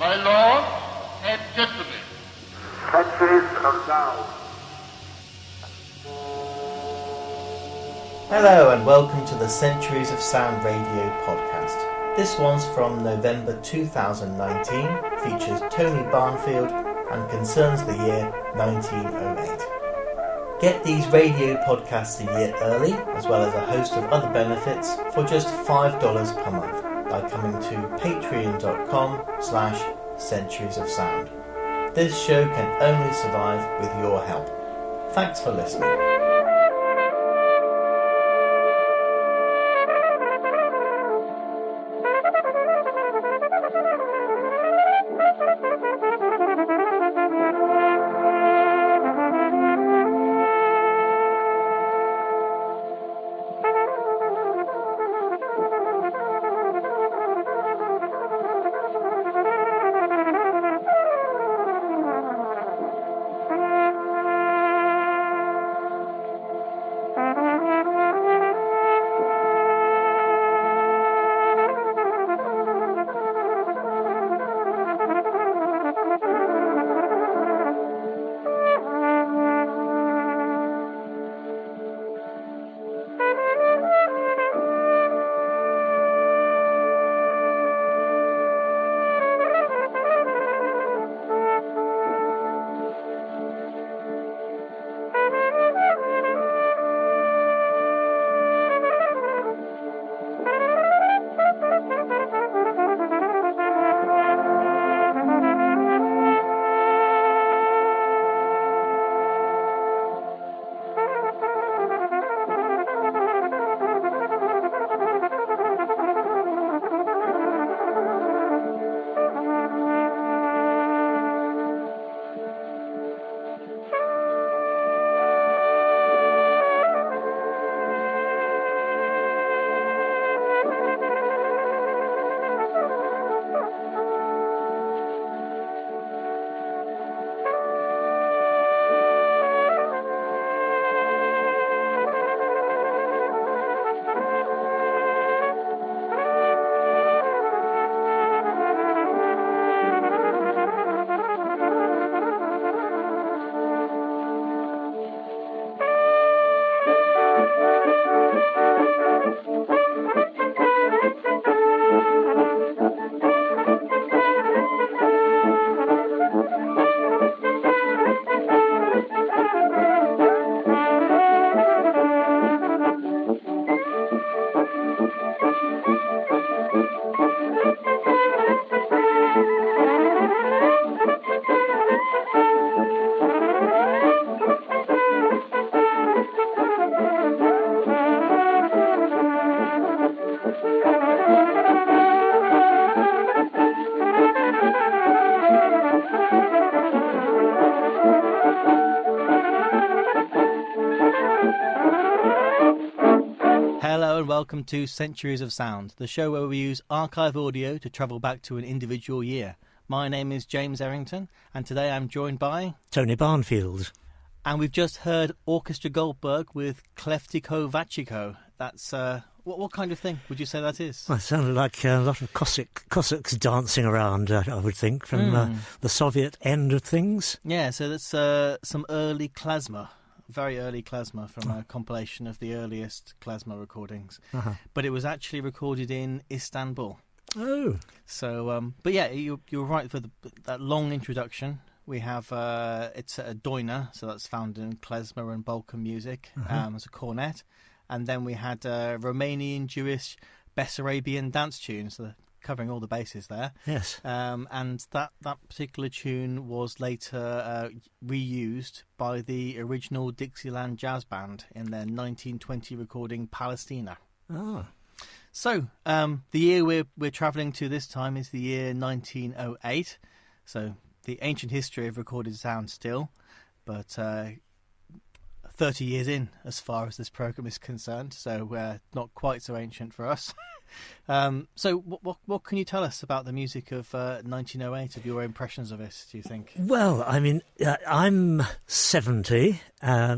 My lords and gentlemen, Centuries of Sound. Hello and welcome to the Centuries of Sound radio podcast. This one's from November 2019, features Tony Barnfield and concerns the year 1908. Get these radio podcasts a year early, as well as a host of other benefits for just $5 per month by coming to patreon.com/Centuries of Sound. This show can only survive with your help. Thanks for listening. Welcome to Centuries of Sound, the show where we use archive audio to travel back to an individual year. My name is James Errington, and today I'm joined by Tony Barnfield. And we've just heard Orchestra Goldberg with Kleftiko Vachiko. That's, what kind of thing would you say that is? Well, it sounded like a lot of Cossacks dancing around, I would think, from the Soviet end of things. Yeah, so that's some early klezmer. Very early klezmer from a compilation of the earliest klezmer recordings. But it was actually recorded in Istanbul. Oh. So, but yeah, you're right for that long introduction. We have, it's a doina, so that's found in klezmer and Balkan music as a cornet. And then we had Romanian Jewish Bessarabian dance tunes, so covering all the bases there. Yes. And that particular tune was later reused by the original Dixieland Jazz Band in their 1920 recording Palestina. Oh. So, the year we're travelling to this time is the year 1908. So, the ancient history of recorded sound still, but 30 years in as far as this programme is concerned, so not quite so ancient for us. So what can you tell us about the music of 1908, of your impressions of it, do you think? Well, I mean, I'm 70,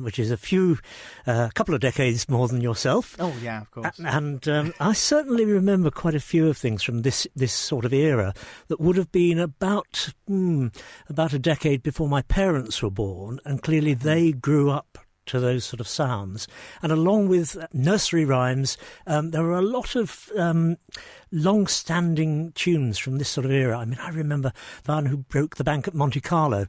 which is a couple of decades more than yourself. Oh, yeah, of course. And I certainly remember quite a few of things from this sort of era that would have been about a decade before my parents were born, and clearly they grew up to those sort of sounds. And along with nursery rhymes, there were a lot of long-standing tunes from this sort of era. I mean, I remember the one who broke the bank at Monte Carlo.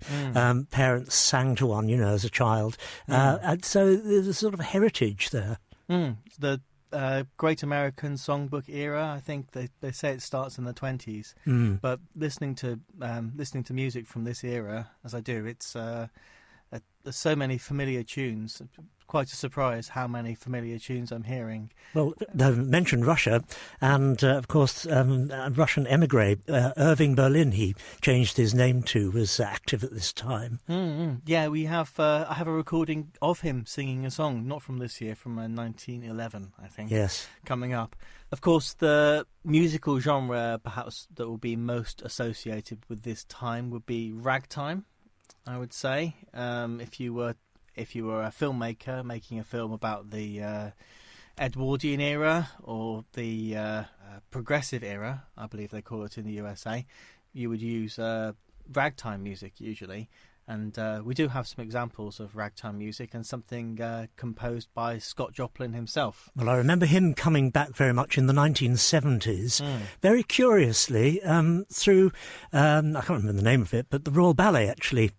Parents sang to one, as a child. And so there's a sort of heritage there. The Great American Songbook era, I think they say it starts in the 20s. But listening to music from this era, as I do, it's there's so many familiar tunes. Quite a surprise how many familiar tunes I'm hearing. Well, they mentioned Russia, and of course, a Russian emigre, Irving Berlin, he changed his name to, was active at this time. Yeah, we have. I have a recording of him singing a song, not from this year, from 1911, I think. Yes. Coming up. Of course, the musical genre perhaps that will be most associated with this time would be ragtime, I would say. If you were a filmmaker making a film about the Edwardian era or the progressive era, I believe they call it in the USA, you would use ragtime music usually. And we do have some examples of ragtime music and something composed by Scott Joplin himself. Well, I remember him coming back very much in the 1970s, very curiously, through, I can't remember the name of it, but the Royal Ballet actually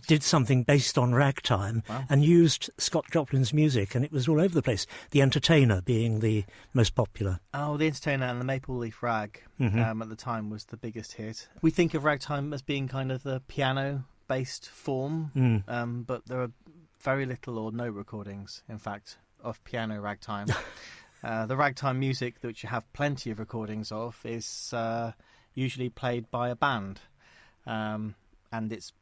did something based on ragtime and used Scott Joplin's music, and it was all over the place, The Entertainer being the most popular. Oh, The Entertainer and the Maple Leaf Rag at the time was the biggest hit. We think of ragtime as being kind of the piano-based form, but there are very little or no recordings, in fact, of piano ragtime. The ragtime music, which you have plenty of recordings of, is usually played by a band, and it's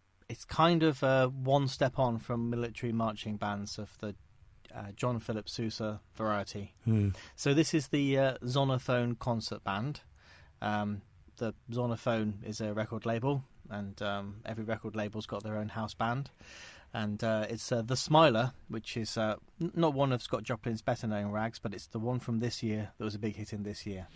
kind of one step on from military marching bands of the John Philip Sousa variety. So this is the Zonophone Concert Band. The Zonophone is a record label, and every record label's got their own house band. And it's The Smiler, which is not one of Scott Joplin's better-known rags, but it's the one from this year that was a big hit in this year.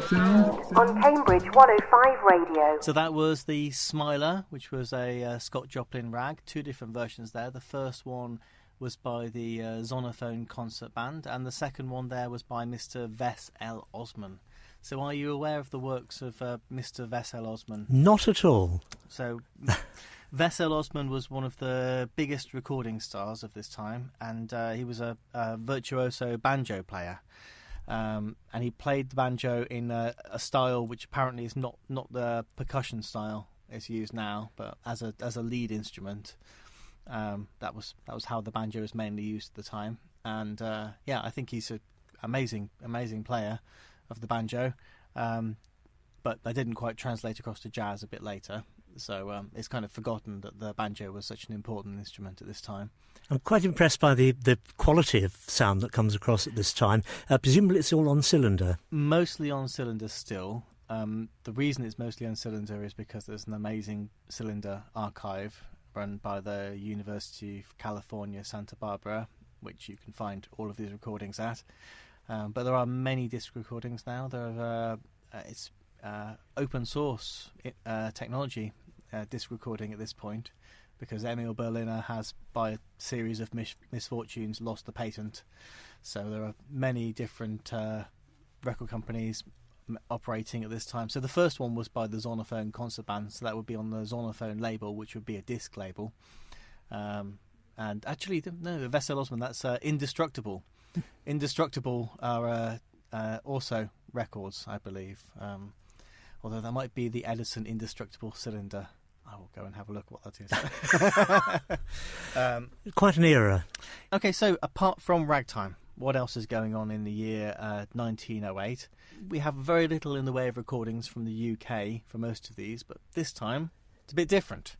On Cambridge 105 Radio. So that was the Smiler, which was a Scott Joplin rag. Two different versions there. The first one was by the Zonophone Concert Band, and the second one there was by Mr. Wes L. Osman. So are you aware of the works of Mr. Wes L. Osman? Not at all. So Wes L. Osman was one of the biggest recording stars of this time, and he was a virtuoso banjo player. And he played the banjo in a style which apparently is not the percussion style it's used now, but as a lead instrument. That was how the banjo was mainly used at the time. And I think he's an amazing player of the banjo. But they didn't quite translate across to jazz a bit later. So it's kind of forgotten that the banjo was such an important instrument at this time. I'm quite impressed by the quality of sound that comes across at this time. Presumably it's all on cylinder. Mostly on cylinder still. The reason it's mostly on cylinder is because there's an amazing cylinder archive run by the University of California, Santa Barbara, which you can find all of these recordings at. But there are many disc recordings now. It's open source technology disc recording at this point, because Emil Berliner has, by a series of misfortunes, lost the patent. So there are many different record companies operating at this time. So the first one was by the Zonophone Concert Band, so that would be on the Zonophone label, which would be a disc label. And actually, no, the Wes L. Osman, that's Indestructible. Indestructible are also records, I believe. Although that might be the Edison Indestructible cylinder. I will go and have a look what that is. Quite an era. Okay, so apart from ragtime, what else is going on in the year 1908? We have very little in the way of recordings from the UK for most of these, but this time it's a bit different.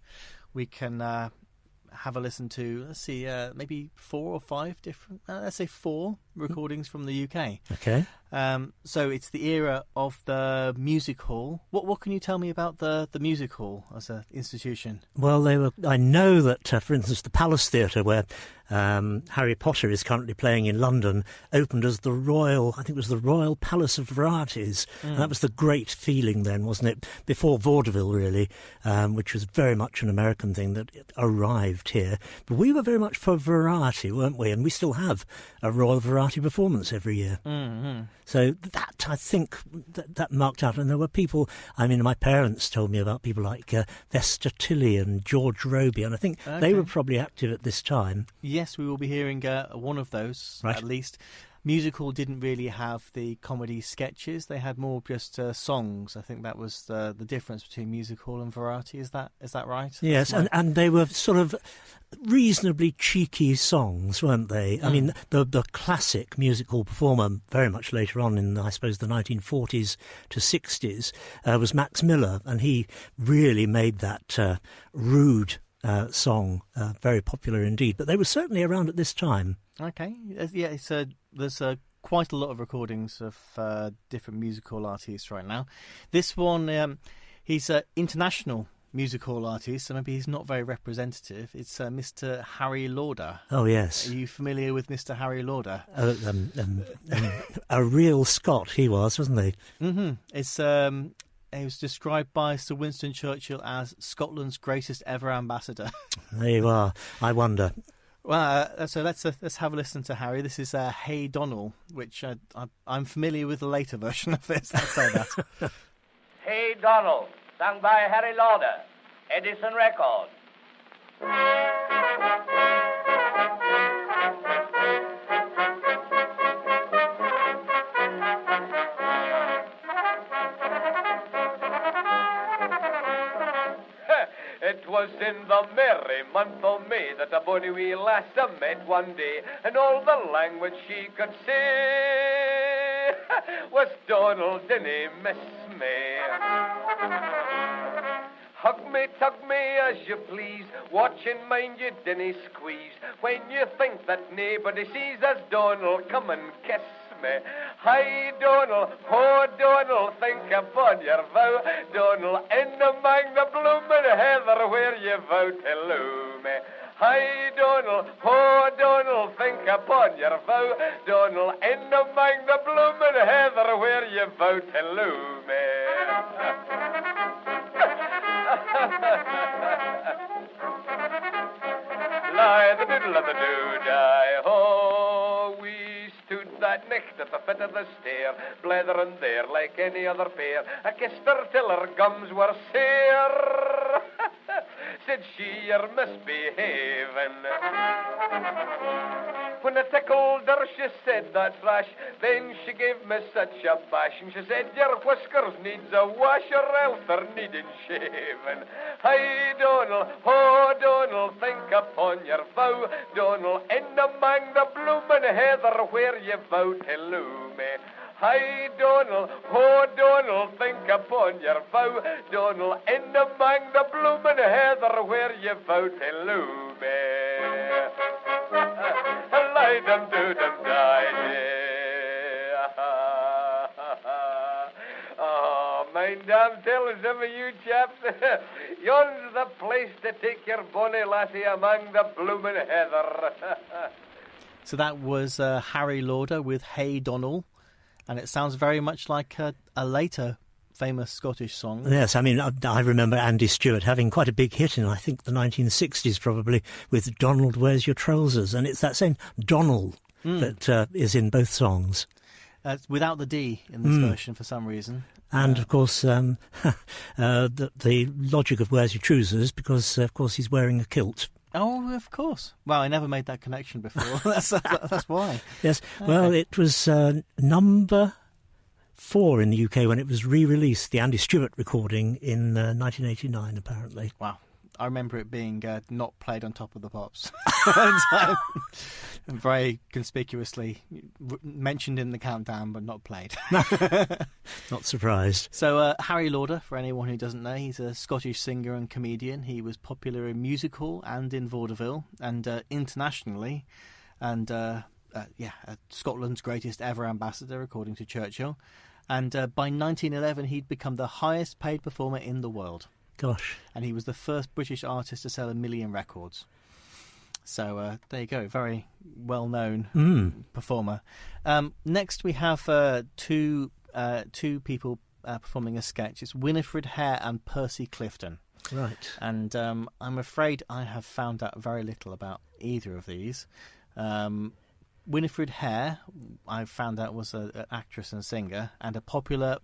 We can have a listen to, let's see, maybe 4 or 5 different, let's say 4 recordings from the UK. Okay. So it's the era of the music hall. What can you tell me about the music hall as an institution? Well, I know that, for instance, the Palace Theatre, where Harry Potter is currently playing in London, opened as the Royal Palace of Varieties. And that was the great feeling then, wasn't it? Before vaudeville, really, which was very much an American thing that arrived here. But we were very much for variety, weren't we? And we still have a Royal Variety performance every year. Mm-hmm. So that, I think, that marked out. And there were people, I mean, my parents told me about people like Vesta Tilley and George Roby, and I think they were probably active at this time. Yes, we will be hearing one of those, right, at least. Music Hall didn't really have the comedy sketches. They had more just songs. I think that was the difference between Music Hall and Variety. Is that right? Yes, and they were sort of reasonably cheeky songs, weren't they? I mean, the classic Music Hall performer, very much later on in, I suppose, the 1940s to 60s, was Max Miller, and he really made that rude song very popular indeed. But they were certainly around at this time. Okay, yeah, there's quite a lot of recordings of different music hall artists right now. This one, he's an international music hall artist, so maybe he's not very representative. It's Mr. Harry Lauder. Oh, yes. Are you familiar with Mr. Harry Lauder? A real Scot he was, wasn't he? Mm-hmm. He was described by Sir Winston Churchill as Scotland's greatest ever ambassador. There you are. I wonder. Well, so let's have a listen to Harry. This is Hey Donald, which I'm familiar with the later version of this. Let's say that. Hey Donald, sung by Harry Lauder, Edison Records. It was in the merry month of May that a bonny wee lass met one day, and all the language she could say was Donald, dinna miss me. Hug me, tug me as you please, watch and mind you dinna squeeze. When you think that nobody sees us, Donald, come and kiss me. Hi, Donald, oh, Donald, think upon your vow, Donald, in among the bloomin' heather where you vow to loo me. Hi, Donald, oh, Donald, think upon your vow. Donald, in among the bloomin' heather where you vow to loo me. Lie the diddle of the doo-die, ho, we stood that night at the foot of the stair, blethering there like any other pair. I kissed her till her gums were sere. Said she, you're misbehaving. When I tickled her, she said that trash. Then she gave me such a bash, and she said, your whiskers needs a wash, or else they're needing shaving. Hi, Donald, oh, Donald, think upon your vow. Donald, in among the bloomin' heather where you vow to loo me. Hi, Donald, oh, Donald, think upon your vow. Donald, in among the bloomin' heather where you vow to loo me. Lie them, do them, die. Oh, mind I'm telling some of you chaps, yon's the place to take your bonny lassie among the bloomin' heather. So that was Harry Lauder with Hey Donald. And it sounds very much like a later famous Scottish song. Yes, I mean, I remember Andy Stewart having quite a big hit in, I think, the 1960s probably, with Donald, Where's Your Trousers? And it's that same Donald that is in both songs. Without the D in this version for some reason. And, of course, the logic of Where's Your Trousers, because, of course, he's wearing a kilt. Oh, of course. Well, I never made that connection before. That's why. Yes. Well, it was number 4 in the UK when it was re-released, the Andy Stewart recording in 1989, apparently. Wow. I remember it being not played on Top of the Pops. And very conspicuously mentioned in the countdown, but not played. Not surprised. So Harry Lauder, for anyone who doesn't know, he's a Scottish singer and comedian. He was popular in musical and in vaudeville and internationally. And Scotland's greatest ever ambassador, according to Churchill. And by 1911, he'd become the highest paid performer in the world. Gosh. And he was the first British artist to sell 1 million records. So there you go, very well-known performer. Next we have two people performing a sketch. It's Winifred Hare and Percy Clifton. Right. And I'm afraid I have found out very little about either of these. Winifred Hare, I found out, was an actress and singer and a popular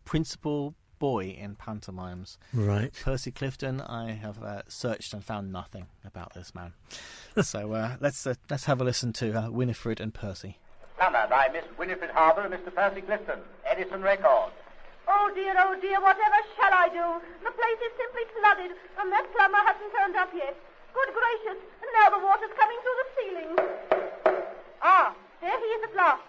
principal boy in pantomimes. Right. Percy Clifton, I have searched and found nothing about this man. So let's have a listen to Winifred and Percy. Plumber by Miss Winifred Harbour and Mr. Percy Clifton, Edison Records. Oh dear, whatever shall I do? The place is simply flooded, and that plumber hasn't turned up yet. Good gracious, and now the water's coming through the ceiling. Ah, there he is at last.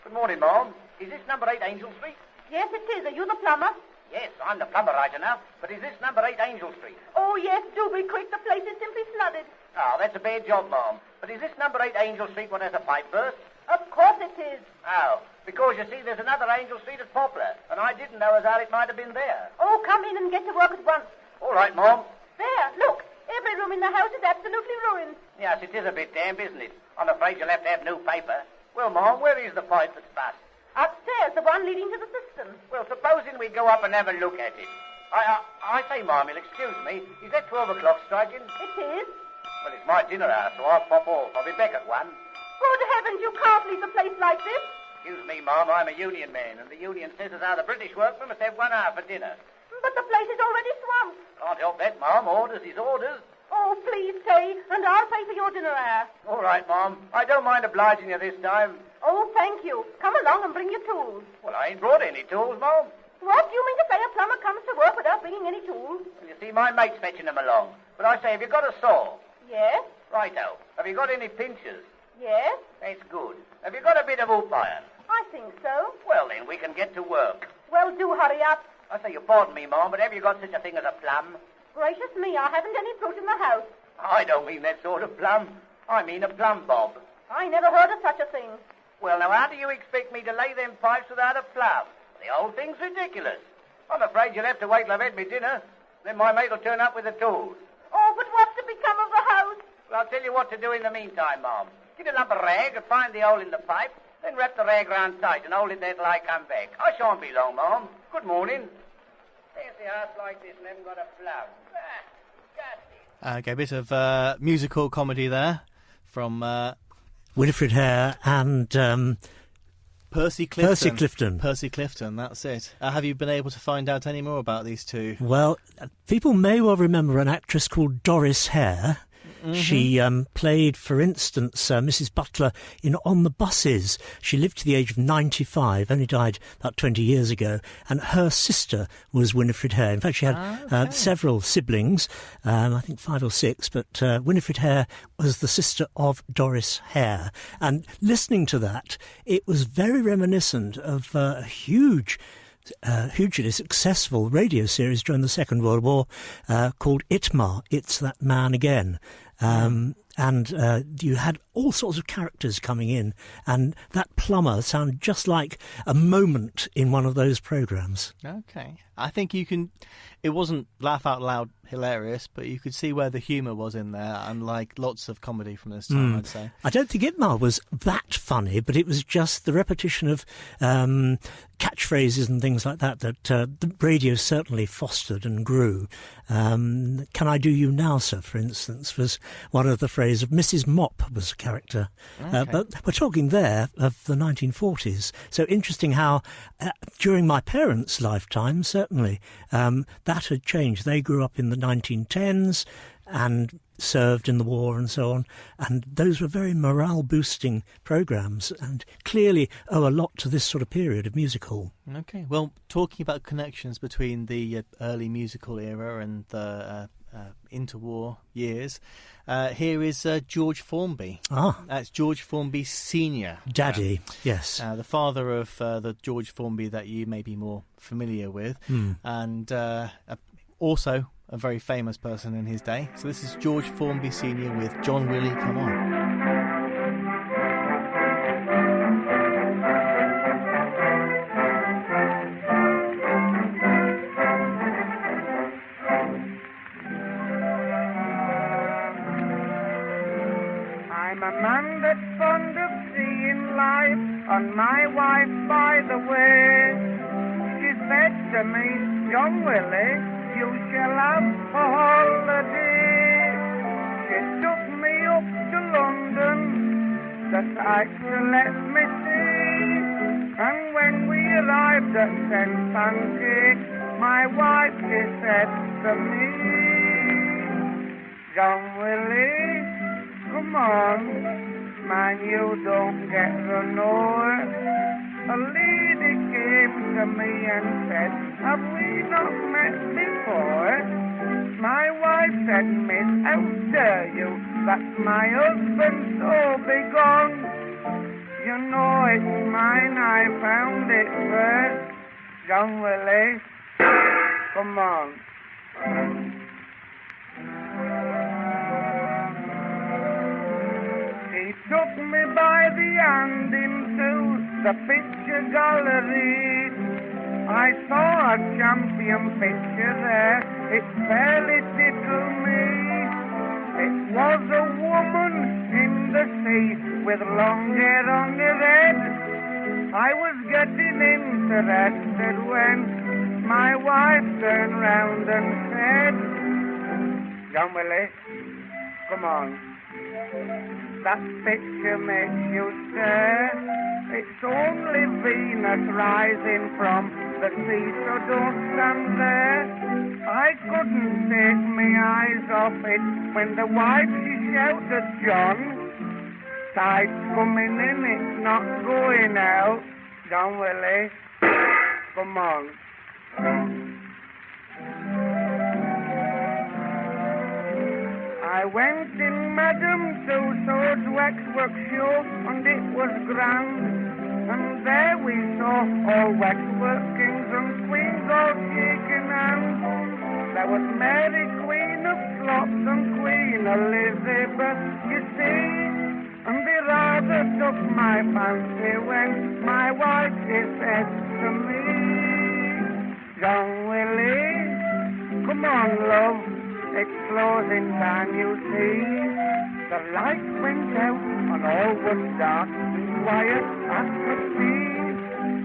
Good morning, Mom. Is this number 8 Angel Street? Yes, it is. Are you the plumber? Yes, I'm the plumber right enough, but is this number 8 Angel Street? Oh, yes, do be quick. The place is simply flooded. Oh, that's a bad job, Mom. But is this number 8 Angel Street what has a pipe burst? Of course it is. Oh, because you see, there's another Angel Street at Poplar, and I didn't know as how it might have been there. Oh, come in and get to work at once. All right, Mom. There, look. Every room in the house is absolutely ruined. Yes, it is a bit damp, isn't it? I'm afraid you'll have to have new paper. Well, Mom, where is the pipe that's bust? Upstairs, the one leading to the cistern. Well, supposing we go up and have a look at it. I say, Mom, you'll excuse me. Is that 12 o'clock striking? It is. Well, it's my dinner hour, so I'll pop off. I'll be back at 1. Good heavens, you can't leave the place like this. Excuse me, Mom, I'm a union man, and the union says as how the British workmen must have 1 hour for dinner. But the place is already swamped. Can't help that, Mom. Orders is orders. Oh, please stay, and I'll pay for your dinner hour. All right, Mom. I don't mind obliging you this time. Oh, thank you. Come along and bring your tools. Well, I ain't brought any tools, Mom. What? You mean to say a plumber comes to work without bringing any tools? Well, you see, my mate's fetching them along. But I say, have you got a saw? Yes. Righto. Have you got any pinchers? Yes. That's good. Have you got a bit of hoop iron? I think so. Well, then, we can get to work. Well, do hurry up. I say, you pardon me, Mom, but have you got such a thing as a plum? Gracious me, I haven't any fruit in the house. I don't mean that sort of plum. I mean a plum bob. I never heard of such a thing. Well, now, how do you expect me to lay them pipes without a plum? The whole thing's ridiculous. I'm afraid you'll have to wait till I've had me dinner. Then my mate'll turn up with the tools. Oh, but what's to become of the house? Well, I'll tell you what to do in the meantime, Mom. Get a lump of rag and find the hole in the pipe, then wrap the rag round tight and hold it there till I come back. I shan't be long, Mom. Good morning. There's the house like this and haven't got a plug. Okay, a bit of musical comedy there from Winifred Hare and Percy Clifton. Percy Clifton, that's it. Have you been able to find out any more about these two? Well, people may well remember an actress called Doris Hare. Mm-hmm. She played, for instance, Mrs. Butler in On the Buses. She lived to the age of 95, only died about 20 years ago, and her sister was Winifred Hare. In fact, she had several siblings, I think 5 or 6, but Winifred Hare was the sister of Doris Hare. And listening to that, it was very reminiscent of a hugely successful radio series during the Second World War called Itmar, It's That Man Again. And you had all sorts of characters coming in, and that plumber sounded just like a moment in one of those programmes. Okay. I think you can... It wasn't laugh out loud hilarious, but you could see where the humour was in there, unlike lots of comedy from this time, I'd say. I don't think Itmar was that funny, but it was just the repetition of catchphrases and things like that the radio certainly fostered and grew. Can I do you now, sir, for instance, was one of the phrases of Mrs. Mop was a character. Okay. But we're talking there of the 1940s. So interesting how during my parents' lifetime, certainly, that had changed. They grew up in the 1910s and served in the war and so on, and those were very morale-boosting programmes and clearly owe a lot to this sort of period of music hall. Okay, well, talking about connections between the early musical era and the interwar years, here is George Formby. That's George Formby Sr. Daddy, yes. The father of the George Formby that you may be more familiar with, and also a very famous person in his day. So this is George Formby Sr. with John Willie, Come On. I'm a man that's fond of seeing life, and my wife, by the way, she said to me, John Willie, you shall have a holiday. She took me up to London, the sights to let me see. And when we arrived at St. Pancake, my wife, she said to me, John Willie, come on, man, you don't get run over. A lady came to me and said, have we not met before? My wife said, miss, how dare you? That's my husband, so be gone. You know it's mine, I found it first. John Willie, come on. He took me by the hand into the picture gallery. I saw a champion picture there, it fairly tickled me. It was a woman in the sea with long hair on her head. I was getting interested when my wife turned round and said, John Willie, come on. That picture makes you stare. It's only Venus rising from the sea, so don't stand there. I couldn't take my eyes off it when the wife, she shouted, John, tide's coming in, it's not going out. John Willie, come on. I went in Madame Tussauds waxwork show, and it was grand. And there we saw all waxwork kings and queens all shaking hands. There was Mary, Queen of Slops, and Queen Elizabeth, you see. And they rather took my fancy when my wife, she said to me, John Willie, come on, love. It's closing time, you see. The lights went out and all was dark and quiet as could be.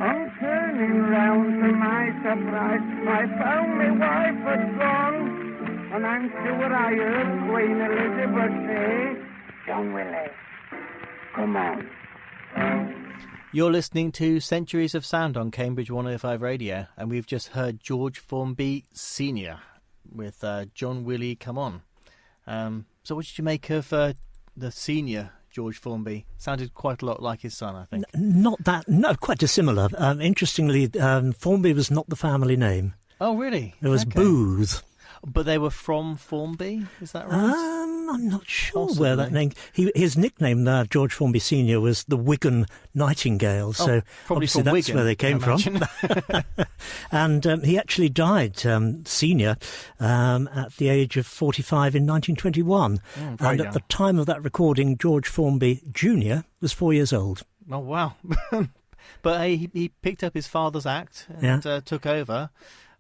On turning round to my surprise, I found my wife had gone. And I'm sure I heard Queen Elizabeth say, John Willie, come on. You're listening to Centuries of Sound on Cambridge 105 Radio, and we've just heard George Formby Sr. with John Willie, Come On. So what did you make of the senior George Formby? Sounded quite a lot like his son, I think. No, quite dissimilar. Interestingly, Formby was not the family name. Oh, really? There was Booth. But they were from Formby, is that right? I'm not sure where that name... His nickname, George Formby Sr., was the Wigan Nightingale, so probably obviously from that's Wigan, where they came from. And he actually died senior at the age of 45 in 1921. And young. At the time of that recording, George Formby Jr. was 4 years old. Oh, wow. But he picked up his father's act and took over.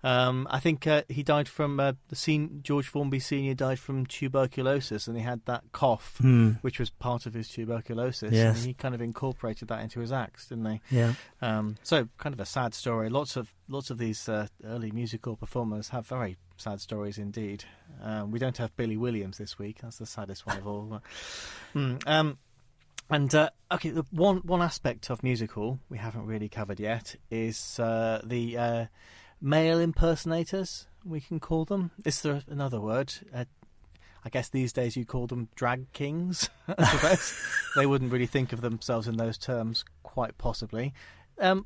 I think he died from George Formby Sr. died from tuberculosis, and he had that cough, which was part of his tuberculosis. Yes. And he kind of incorporated that into his acts, didn't he? Yeah. So kind of a sad story. Lots of these early musical performers have very sad stories indeed. We don't have Billy Williams this week. That's the saddest one of all. Okay, the one aspect of musical we haven't really covered yet is the male impersonators, we can call them. Is there another word? I guess these days you call them drag kings, I suppose. They wouldn't really think of themselves in those terms, quite possibly.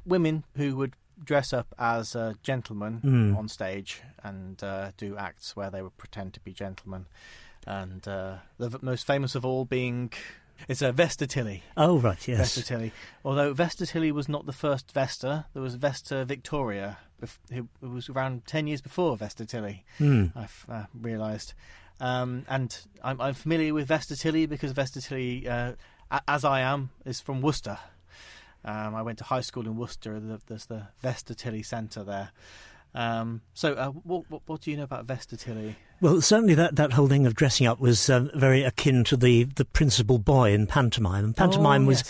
Women who would dress up as gentlemen on stage and do acts where they would pretend to be gentlemen. And the most famous of all being... It's Vesta Tilley. Oh, right, yes. Vesta Tilley. Although Vesta Tilley was not the first Vesta. There was Vesta Victoria, who was around 10 years before Vesta Tilley, I've realised. And I'm familiar with Vesta Tilley because Vesta Tilley, as I am, is from Worcester. I went to high school in Worcester. There's the Vesta Tilley Centre there. So what do you know about Vesta Tilley? Well, certainly that whole thing of dressing up was very akin to the principal boy in pantomime. And pantomime was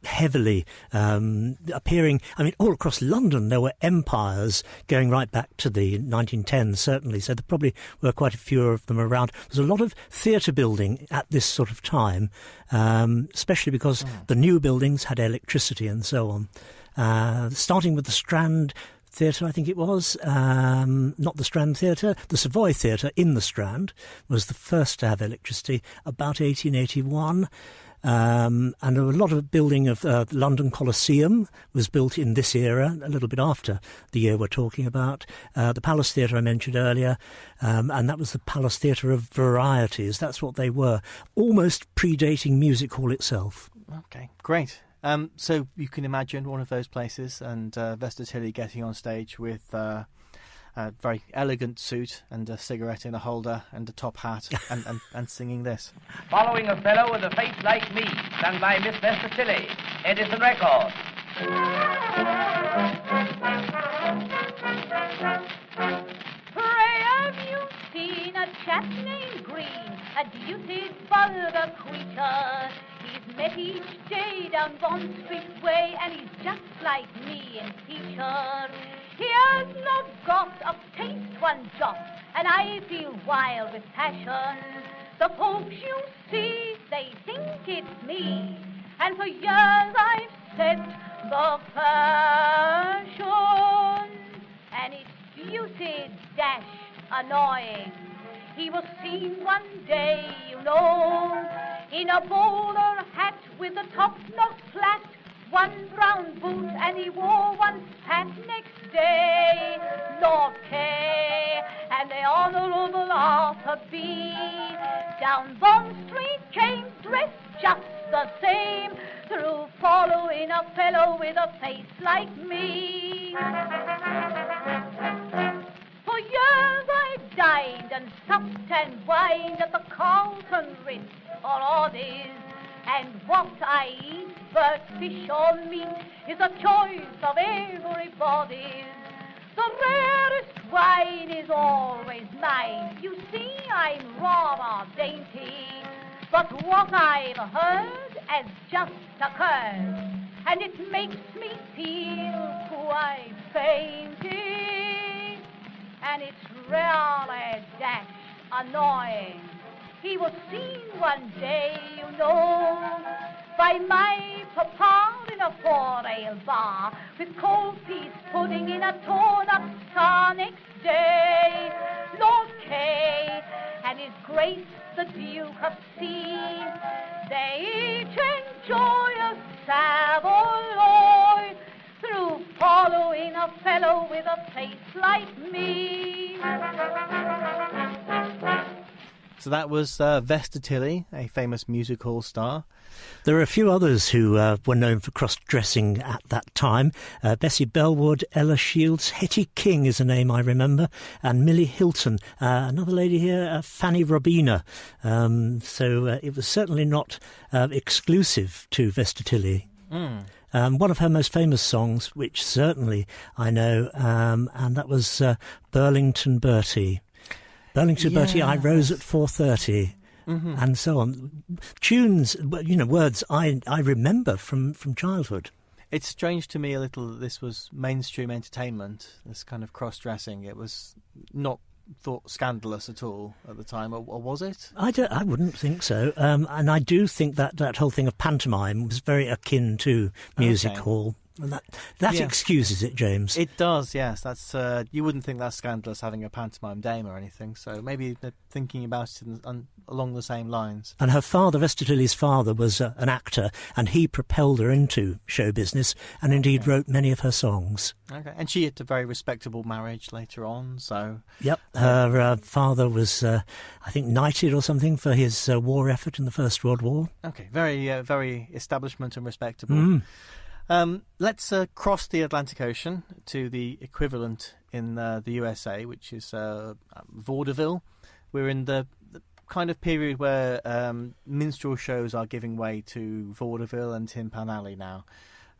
heavily appearing. I mean, all across London there were empires going right back to the 1910s, certainly. So there probably were quite a few of them around. There's a lot of theatre building at this sort of time, especially because the new buildings had electricity and so on. Starting with the Strand Theatre, I think it was, not the Strand Theatre, the Savoy Theatre in the Strand was the first to have electricity, about 1881. And a lot of building of the London Coliseum was built in this era, a little bit after the year we're talking about. The Palace Theatre I mentioned earlier, and that was the Palace Theatre of Varieties. That's what they were, almost predating music hall itself. Okay, great. So you can imagine one of those places, and Vesta Tilley getting on stage with a very elegant suit and a cigarette in a holder and a top hat and singing this. Following a fellow with a face like me, sung by Miss Vesta Tilley, Edison Records. Pray, have you seen a chap named Green, a deuced vulgar creature? He's met each day down Bond Street way, and he's just like me in feature. He has not got a taste one jot, and I feel wild with passion. The folks you see, they think it's me, and for years I've set the fashion, and it's deuced dash annoying. He was seen one day, you know, in a bowler hat with the top knocked flat, one brown boot, and he wore one hat next day. Lord K. and the Honourable Arthur B. down Bond Street came dressed just the same, through following a fellow with a face like me. For years I've dined and supped and wined at the Carlton Ritz or Oddies, and what I eat, bird, fish or meat, is a choice of everybody's. The rarest wine is always mine. You see, I'm rather dainty. But what I've heard has just occurred, and it makes me feel quite fainty, and it's really dash annoying. He was seen one day, you know, by my papa in a 4-ale bar with cold peas pudding in a torn-up star next day. Lord K and His Grace the Duke of C, they each enjoy a saveloy through following a fellow with a face like me. So that was Vesta Tilley, a famous music hall star. There are a few others who were known for cross-dressing at that time. Bessie Bellwood, Ella Shields, Hetty King is a name I remember, and Millie Hilton. Another lady here, Fanny Robina. So it was certainly not exclusive to Vesta Tilley. One of her most famous songs, which certainly I know, and that was Burlington Bertie. Burlington Bertie, I rose at 4:30, and so on. Tunes, words I remember from childhood. It's strange to me a little that this was mainstream entertainment, this kind of cross-dressing. It was not thought scandalous at all at the time, or was it? I wouldn't think so. And I do think that whole thing of pantomime was very akin to music hall. And that excuses it, James. It does, yes. That's you wouldn't think that's scandalous having a pantomime dame or anything. So maybe they're thinking about it along the same lines. And her father, Vesta Tilley's father, was an actor, and he propelled her into show business, and indeed wrote many of her songs. Okay, and she had a very respectable marriage later on. So yep, her father was, I think, knighted or something for his war effort in the First World War. Okay, very establishment and respectable. Let's cross the Atlantic Ocean to the equivalent in the USA, which is vaudeville. We're in the kind of period where minstrel shows are giving way to vaudeville and Tin Pan Alley now.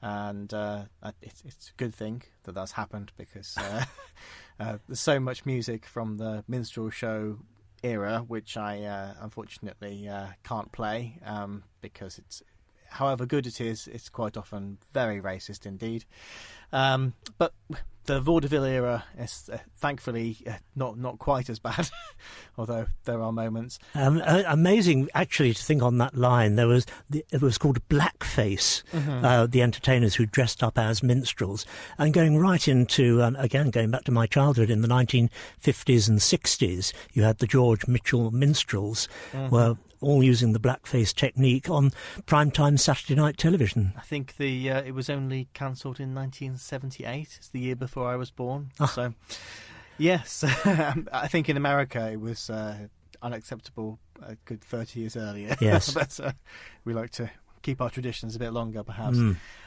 And it's a good thing that that's happened, because there's so much music from the minstrel show era, which I unfortunately can't play because it's, however good it is, it's quite often very racist indeed. But the vaudeville era is thankfully not quite as bad, although there are moments. Amazing, actually, to think on that line. It was called blackface, the entertainers who dressed up as minstrels, and going right into, again, going back to my childhood in the 1950s and 60s, you had the George Mitchell minstrels, were all using the blackface technique on primetime Saturday night television. I think it was only cancelled in 1978. It's the year before I was born. So, yes, I think in America it was unacceptable a good 30 years earlier. Yes. But we like to keep our traditions a bit longer, perhaps.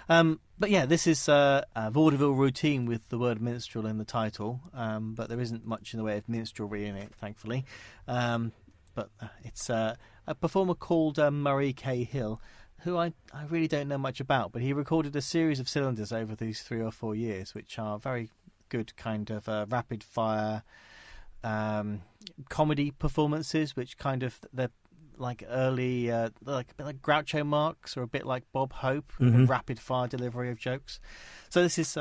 But yeah, this is a vaudeville routine with the word minstrel in the title, but there isn't much in the way of minstrelry in it, thankfully. But it's a performer called Murray K. Hill, who I really don't know much about, but he recorded a series of cylinders over these 3 or 4 years, which are very good kind of rapid-fire comedy performances, which kind of, they're like early, like a bit like Groucho Marx or a bit like Bob Hope, rapid-fire delivery of jokes. So this is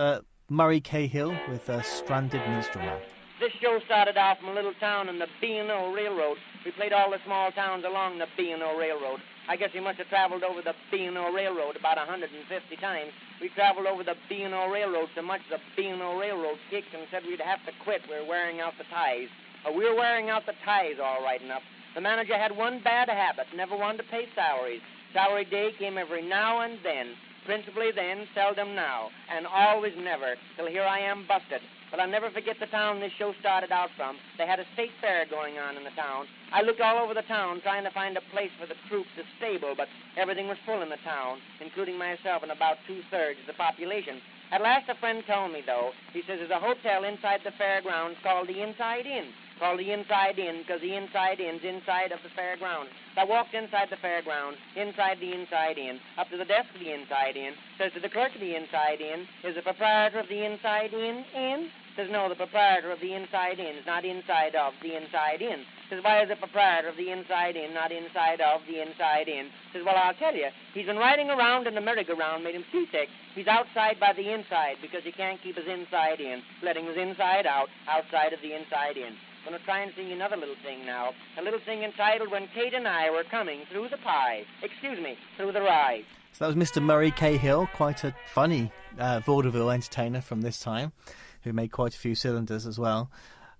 Murray K. Hill with Stranded Minstrel Man. This show started out from a little town in the B&O Railroad. We played all the small towns along the B&O Railroad. I guess we must have traveled over the B&O Railroad about 150 times. We traveled over the B&O Railroad so much the B&O Railroad kicked and said we'd have to quit. We were wearing out the ties. We were wearing out the ties all right enough. The manager had one bad habit, never wanted to pay salaries. Salary day came every now and then. Principally then, seldom now, and always never, till here I am busted. But I'll never forget the town this show started out from. They had a state fair going on in the town. I looked all over the town trying to find a place for the troops to stable, but everything was full in the town, including myself and about 2/3 of the population. At last a friend told me, though, he says there's a hotel inside the fairgrounds called the Inside Inn. called the Inside Inn, because the Inside Inn's inside of the fairground. So I walked inside the fairground, inside the Inside Inn, up to the desk of the Inside Inn, says to the clerk of the Inside Inn, is the proprietor of the Inside Inn in? Says, no, the proprietor of the Inside Inn is not inside of the Inside Inn. Says, why is the proprietor of the Inside Inn not inside of the Inside Inn? Says, well, I'll tell you. He's been riding around in the merry-go-round, made him seasick. He's outside by the inside because he can't keep his inside in, letting his inside out, outside of the Inside Inn. I'm going to try and sing you another little thing now. A little thing entitled When Kate and I Were Coming Through the Pie. Through the Rye. So that was Mr. Murray Cahill, quite a funny vaudeville entertainer from this time, who made quite a few cylinders as well,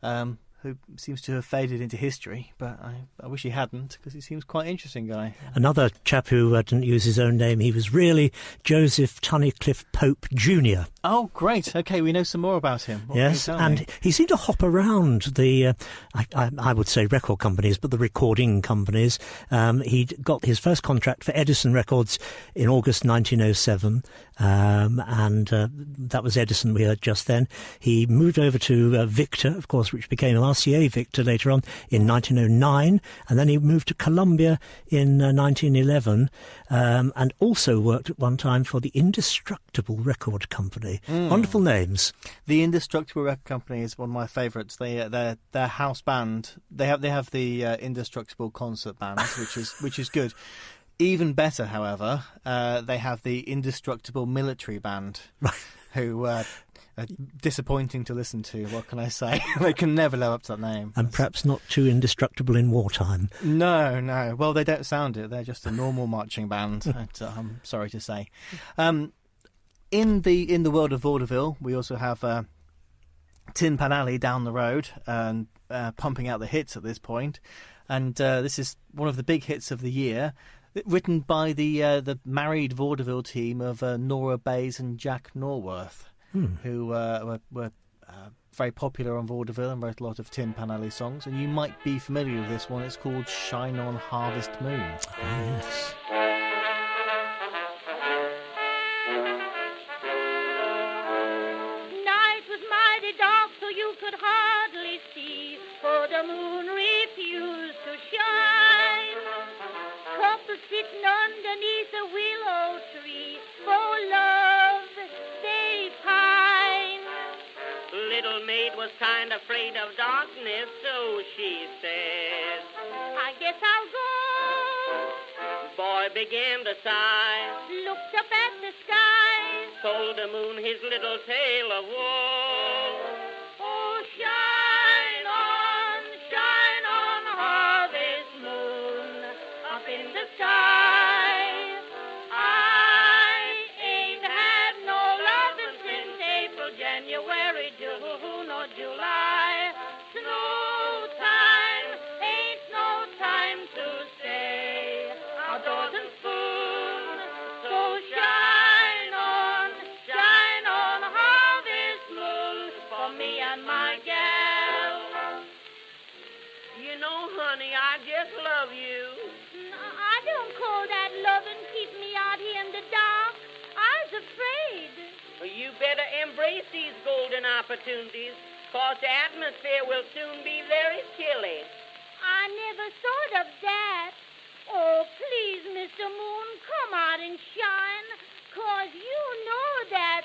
who seems to have faded into history, but I wish he hadn't, because he seems quite an interesting guy. Another chap who didn't use his own name, he was really Joseph Tunnicliffe Pope Jr. Oh, great. OK, we know some more about him. Yes, and he seemed to hop around the, I would say record companies, but the recording companies. He got his first contract for Edison Records in August 1907, and that was Edison we heard just then. He moved over to Victor, of course, which became RCA Victor later on in 1909, and then he moved to Columbia in 1911, and also worked at one time for the Indestructible Record Company. Wonderful names. The Indestructible Record Company is one of my favourites. Their house band. They have the Indestructible Concert Band, which is good. Even better, however, they have the Indestructible Military Band, who are disappointing to listen to. What can I say? They can never live up to that name. And perhaps not too indestructible in wartime. No. Well, they don't sound it. They're just a normal marching band. I'm sorry to say. In the world of vaudeville, we also have Tin Pan Alley down the road, and pumping out the hits at this point. And this is one of the big hits of the year, written by the married vaudeville team of Nora Bayes and Jack Norworth, who were very popular on vaudeville and wrote a lot of Tin Pan Alley songs. And you might be familiar with this one. It's called Shine On Harvest Moon. Oh, yes. You could hardly see, for the moon refused to shine. Couple sitting underneath a willow tree, for love they pine. Little maid was kind of afraid of darkness, so she said, I guess I'll go. Boy began to sigh, looked up at the sky, told the moon his little tale of woe. Shine on, harvest moon, up in the sky. I ain't had no loving since April, January, June, or July. No time, ain't no time to stay outdoors and spoon. So shine on, harvest moon, for me and my gal. You know, honey, I just love you. I don't call that loving, keep me out here in the dark. I was afraid. Well, you better embrace these golden opportunities, 'cause the atmosphere will soon be very chilly. I never thought of that. Oh, please, Mr. Moon, come out and shine, 'cause you know that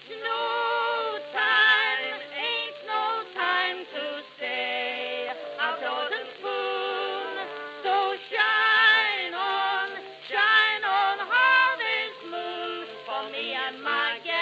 no time, ain't no time to stay outdoors and spoon. So shine on, harvest moon, for me and my gal.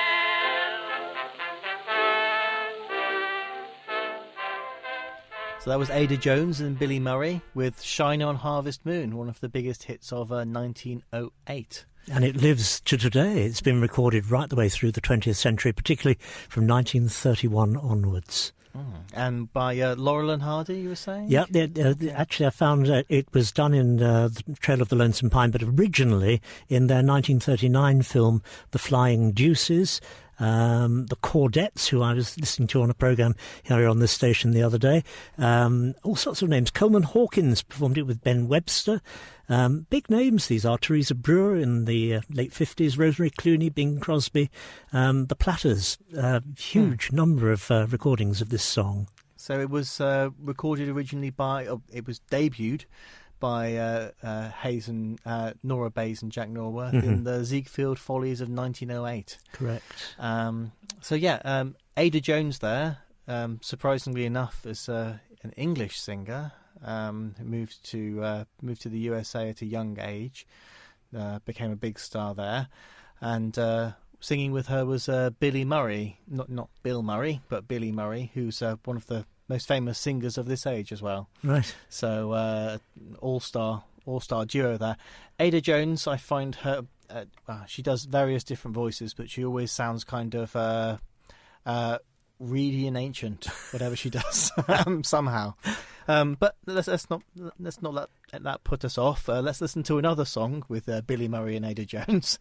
So that was Ada Jones and Billy Murray with Shine On Harvest Moon, one of the biggest hits of 1908. And it lives to today. It's been recorded right the way through the 20th century, particularly from 1931 onwards. And by Laurel and Hardy, you were saying? Yeah, actually I found it was done in the Trail of the Lonesome Pine, but originally in their 1939 film, The Flying Deuces. The Cordettes, who I was listening to on a programme here on this station the other day. All sorts of names. Coleman Hawkins performed it with Ben Webster. Big names these are. Teresa Brewer in the late 50s, Rosemary Clooney, Bing Crosby, the Platters. Huge number of recordings of this song. So it was recorded originally it was debuted by Nora Bayes and Jack Norworth in the Ziegfeld Follies of 1908. Correct. Ada Jones there, surprisingly enough, is an English singer. Moved to the USA at a young age, became a big star there, and singing with her was Billy Murray, not Bill Murray, but Billy Murray, who's one of the most famous singers of this age as well. Right. So all-star duo there. Ada Jones, I find her, she does various different voices, but she always sounds kind of reedy and ancient, whatever she does, somehow. But let's not let that put us off. Let's listen to another song with Billy Murray and Ada Jones.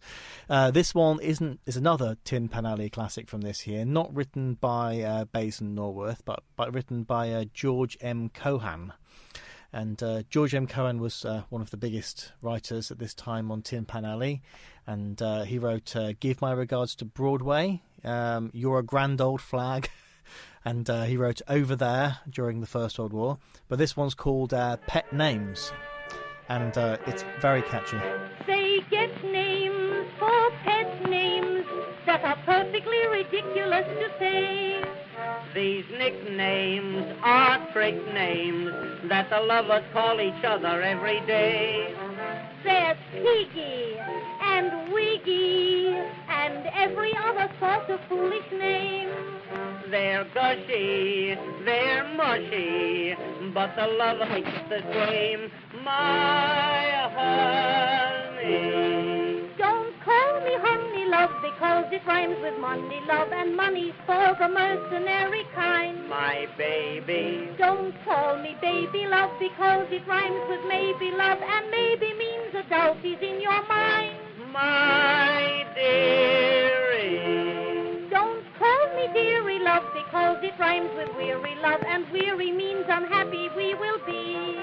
This one is another Tin Pan Alley classic from this year, not written by Bayes and Norworth, but written by George M. Cohan. And George M. Cohan was one of the biggest writers at this time on Tin Pan Alley, and he wrote "Give My Regards to Broadway," "You're a Grand Old Flag," and he wrote "Over There" during the First World War. But this one's called "Pet Names," and it's very catchy. They get names for pet names that are perfectly ridiculous to say. These nicknames are trick names that the lovers call each other every day. There's Piggy and Wiggy and every other sort of foolish name. They're gushy, they're mushy, but the lover hates the same. My honey. Don't call me honey love because it rhymes with money love, and money's for the mercenary kind. My baby. Don't call me baby love because it rhymes with maybe love, and maybe means a doubt is in your mind. My dearie. Don't call me dearie love because it rhymes with weary love, and weary means unhappy we will be.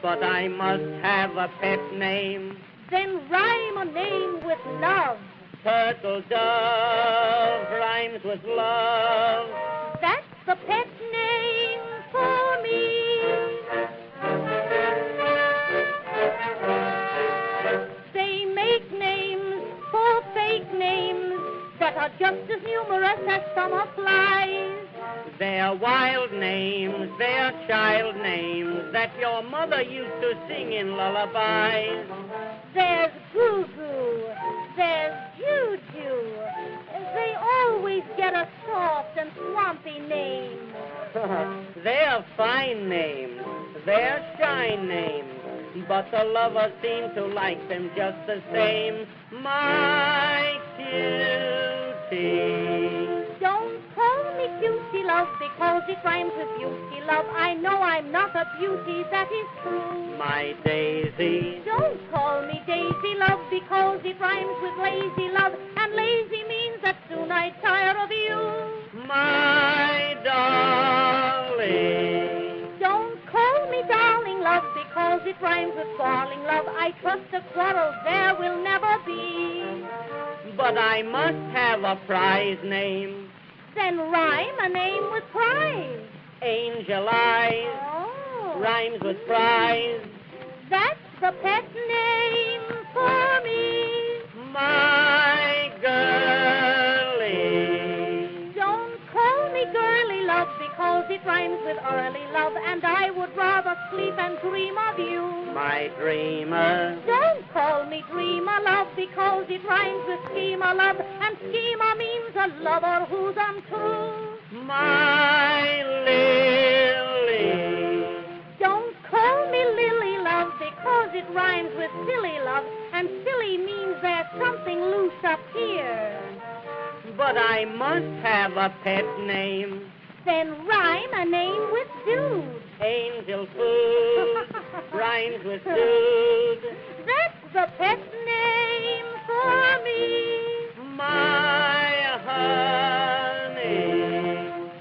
But I must have a pet name. Then rhyme a name with love. Turtle dove rhymes with love. That's the pet name for me. They make names for fake names that are just as numerous as summer flies. They're wild names, they're child names that your mother used to sing in lullabies. There's Goo-Goo, there's Juju. They always get a soft and swampy name. They're fine names, they're shine names, but the lovers seem to like them just the same. My cutie. Don't call me cutie love because it rhymes with beauty love. I know I'm not a beauty, that is true. My daisy. Don't call me daisy love because it rhymes with lazy love, and lazy means that soon I tire of you. My darling. Don't call me darling love because it rhymes with falling love. I trust a quarrel there will never be. But I must have a prize name. Then rhyme a name with prize. Angel Eyes. Oh. Rhymes with prize. That's the pet name for me. My girlie. Don't call me girly love because it rhymes with early love, and I would rather sleep and dream of you. My dreamer. Don't call me dreamer love because it rhymes with schemer love, and schemer means a lover who's untrue. My lily. Don't call me lily love because it rhymes with silly love, and silly means there's something loose up here. But I must have a pet name. Then rhyme a name with dude. Angel Food rhymes with dude. That's the pet name for me. My honey.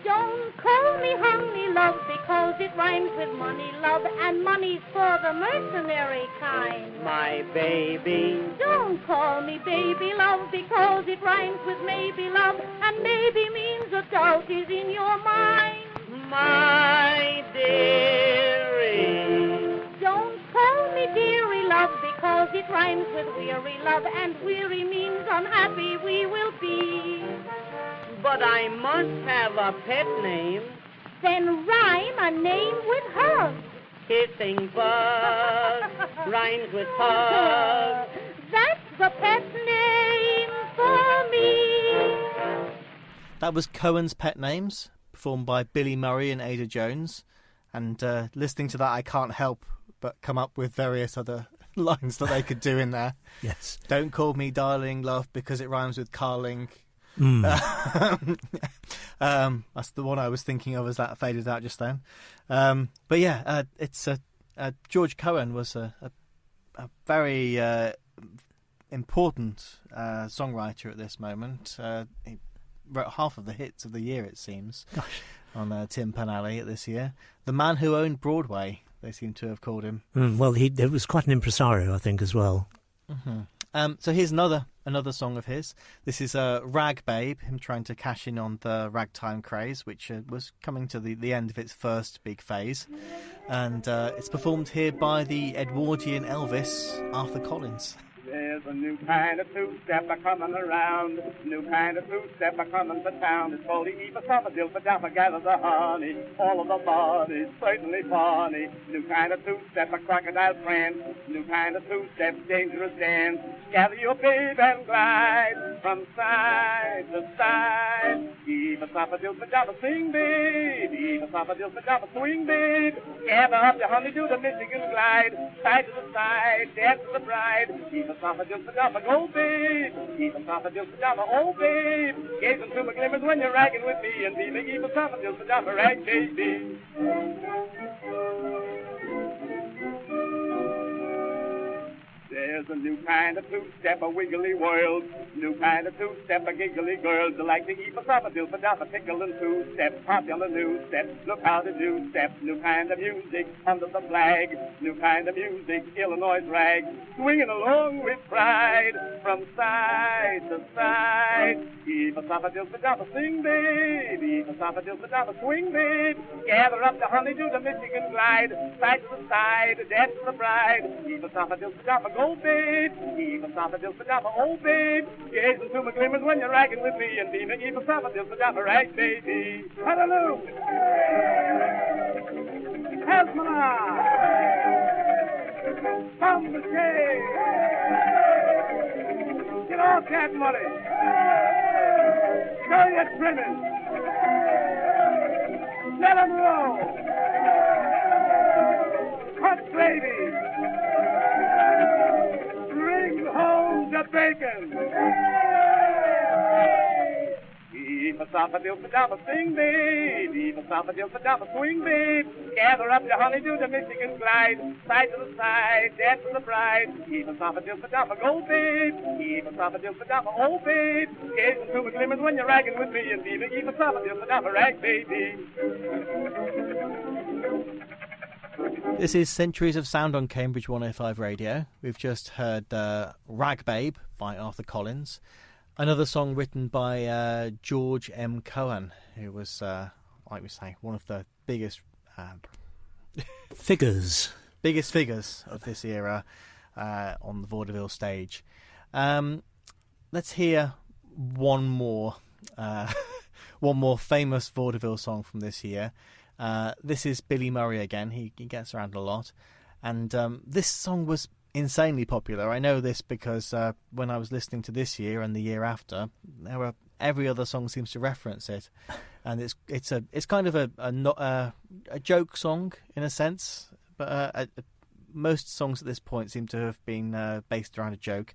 Don't call me honey love because it rhymes with money love, and money's for the mercenary kind. My baby. Don't call me baby love because it rhymes with maybe love, and maybe means a doubt is in your mind. my dearie. Don't call me dearie love because it rhymes with weary love, and weary means unhappy we will be. But I must have a pet name. Then rhyme a name with hug. Kissing bug rhymes with hug. That's the pet name for me. That was Cohen's Pet Names, performed by Billy Murray and Ada Jones. And listening to that, I can't help but come up with various other lines that they could do in there. Yes. Don't call me darling, love, because it rhymes with carling. That's the one I was thinking of as that faded out just then. But yeah, it's George Cohen was a very important songwriter at this moment. He wrote half of the hits of the year, it seems. Gosh. On Tin Pan Alley this year. The man who owned Broadway, they seem to have called him. Well, he was quite an impresario, I think, as well. Mm-hmm. So here's another song of his. This is Rag Babe, him trying to cash in on the ragtime craze, which was coming to the end of its first big phase. And it's performed here by the Edwardian Elvis, Arthur Collins. There's a new kind of two-step a-coming around, new kind of two-step a-coming to town. It's called the Eva-Soppa-Dilpa-Dappa, gather the honey, all of the bodies, certainly funny. New kind of two-step, a crocodile friend, new kind of two-step, dangerous dance. Gather your babe and glide from side to side. Eva-Soppa-Dilpa-Dappa, sing babe, Eva-Soppa-Dilpa-Dappa, swing babe. Gather up your honey, do the Michigan glide, side to the side, dance to the bride. Eva-Soppa-Dilpa-Dappa, go babe, Eva-Soppa-Dilpa-Dappa, oh babe. Gazing through my glimmers when you're ragging with me, and be the Eva-Soppa-Dilpa-Dappa, rag baby. There's a new kind of two-step, a wiggly world. New kind of two-step, a giggly girl. Like the Eva-Soppa-Dilpa-Dappa, tickle and two-step. Popular new step, look how to do step. New kind of music, under the flag. New kind of music, Illinois rag. Swinging along with pride, from side to side. Eva-Soppa-Dilpa-Dappa, sing babe. Eva-Soppa-Dilpa-Dappa, swing babe. Gather up the honey, do the Michigan glide. Side to the side, dance to the bride. Eva-Soppa-Dilpa-Dappa, go babe, Eva-Soppa-Dilpa-Dappa, oh babe. Gazing through my glimmers when you're ragging with me, and be the Eva-Soppa-Dilpa-Dappa, right baby. Hallelujah. Hesmana. From the cave. Get off that money. Show your trimming. Let them roll. Cut gravy. Bring home the bacon. Eva-Soppa-Dilpa-Dappa, sing babe. Eva-Soppa-Dilpa-Dappa, swing babe. Gather up your honey, do the Michigan glide. Side to the side, dance to the bride. Eva-Soppa-Dilpa-Dappa, go babe. Eva-Soppa-Dilpa-Dappa, oh babe. Gazing through my glimmers when you're ragging with me, and be the Eva-Soppa-Dilpa-Dappa, rag baby. This is Centuries of Sound on Cambridge 105 Radio. We've just heard Rag Babe by Arthur Collins. Another song written by George M. Cohen, who was, like we say, one of the biggest figures of this era on the vaudeville stage. Let's hear one more famous vaudeville song from this year. This is Billy Murray again. He gets around a lot. And this song was insanely popular. I know this because when I was listening to this year and the year after, every other song seems to reference it. And it's kind of a joke song in a sense. But most songs at this point seem to have been based around a joke.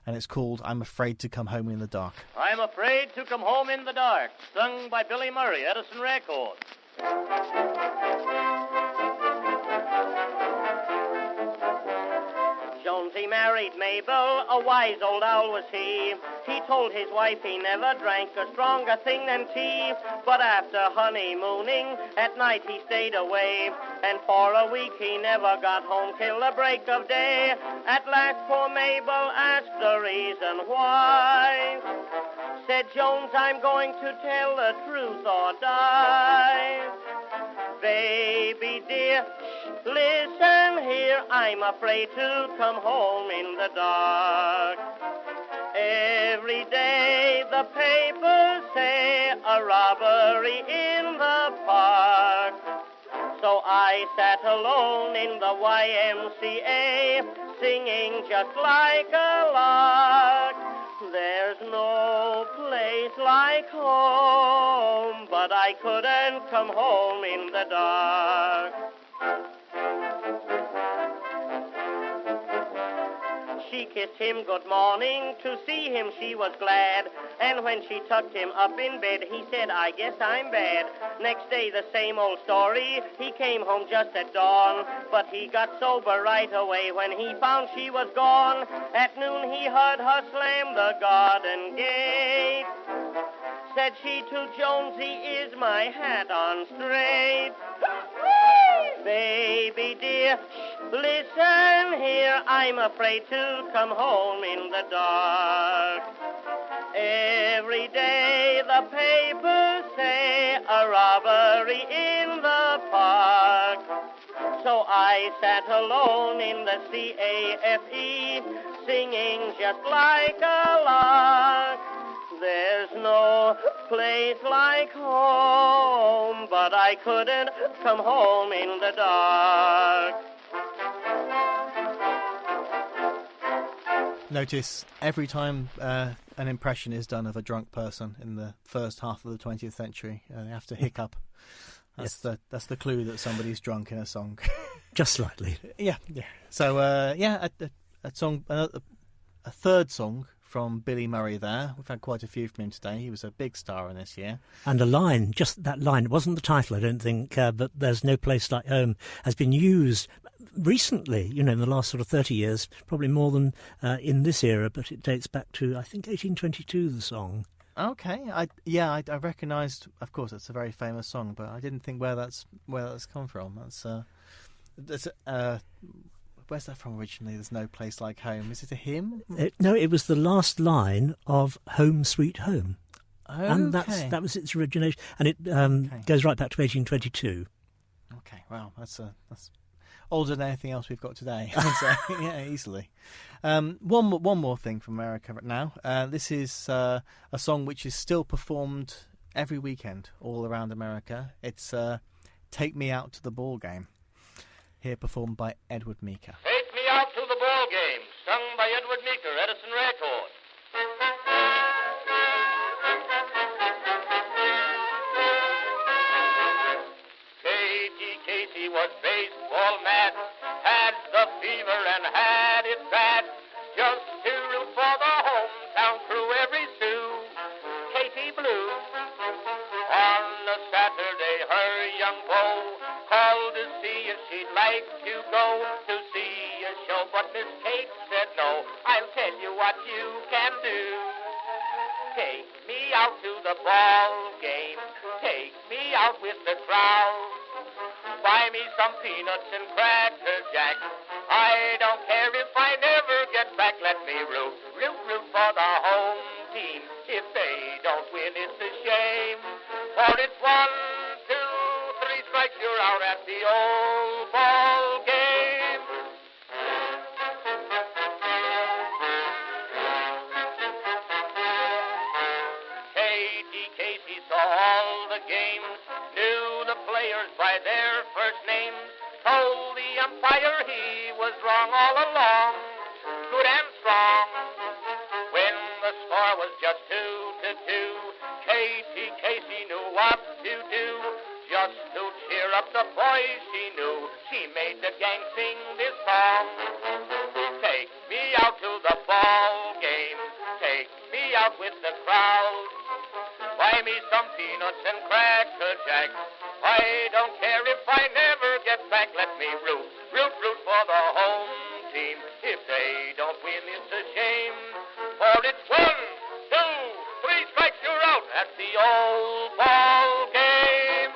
And it's called I'm Afraid to Come Home in the Dark. I'm Afraid to Come Home in the Dark, sung by Billy Murray, Edison Records. Jonesy married Mabel, a wise old owl was he. He told his wife he never drank a stronger thing than tea. But after honeymooning, at night he stayed away. And for a week he never got home till the break of day. At last poor Mabel asked the reason why. Said Jones, I'm going to tell the truth or die. Baby dear, listen here, I'm afraid to come home in the dark. Every day the papers say a robbery in the park. So I sat alone in the YMCA, singing just like a lark. There's no place like home, but I couldn't come home in the dark. She kissed him good morning, to see him she was glad. And when she tucked him up in bed, he said, I guess I'm bad. Next day the same old story, he came home just at dawn. But he got sober right away when he found she was gone. At noon he heard her slam the garden gate. Said she to Jonesy, is my hat on straight? Baby dear, listen here, I'm afraid to come home in the dark. Every day the papers say a robbery in the park. So I sat alone in the CAFE, singing just like a lark. There's no place like home, but I couldn't come home in the dark. Notice every time an impression is done of a drunk person in the first half of the 20th century, they have to hiccup. That's the clue that somebody's drunk in a song. Just slightly. Yeah. So a song, a third song from Billy Murray there. We've had quite a few from him today. He was a big star in this year. And a line, just that line, it wasn't the title, I don't think, but There's No Place Like Home has been used recently, in the last sort of 30 years, probably more than in this era, but it dates back to, I think, 1822, the song. Okay, I recognised, of course, it's a very famous song, but I didn't think where that's come from. That's where's that from originally? There's no place like home. Is it a hymn? No, it was the last line of Home Sweet Home. Okay. And that was its origination, and it goes right back to 1822. Okay, wow, that's older than anything else we've got today. Yeah, easily. One more thing from America now. This is a song which is still performed every weekend all around America. It's Take Me Out to the Ball Game, here performed by Edward Meeker. Take Me Out to the Ball Game, sung by Edward Meeker, Edison Record. Casey was baseball mad, had the fever and had it bad, just to root for the hometown crew every Sioux. Katie Blue. On a Saturday, her young beau called to see if she'd like to go to see a show, but Miss Kate said no. I'll tell you what you can do. Take me out to the ball game. Take me out with the crowd. Buy me some peanuts and Cracker Jack. I don't care if I never get back. Let me root for the home team. If they don't win, it's a shame. For it's 1, 2, 3 strikes, you're out at the old ball game. Casey saw all the games, knew the players by their first names, told the umpire he was wrong all along, good and strong. When the score was just 2-2, Casey knew what to do, just to cheer up the boys she knew. She made the gang sing this song. Take me out to the ball game, take me out with the crowd. Buy me some peanuts and Cracker Jack. I don't care if I never get back. Let me root for the home team. If they don't win, it's a shame. For it's 1, 2, 3 strikes, you're out at the old ball game.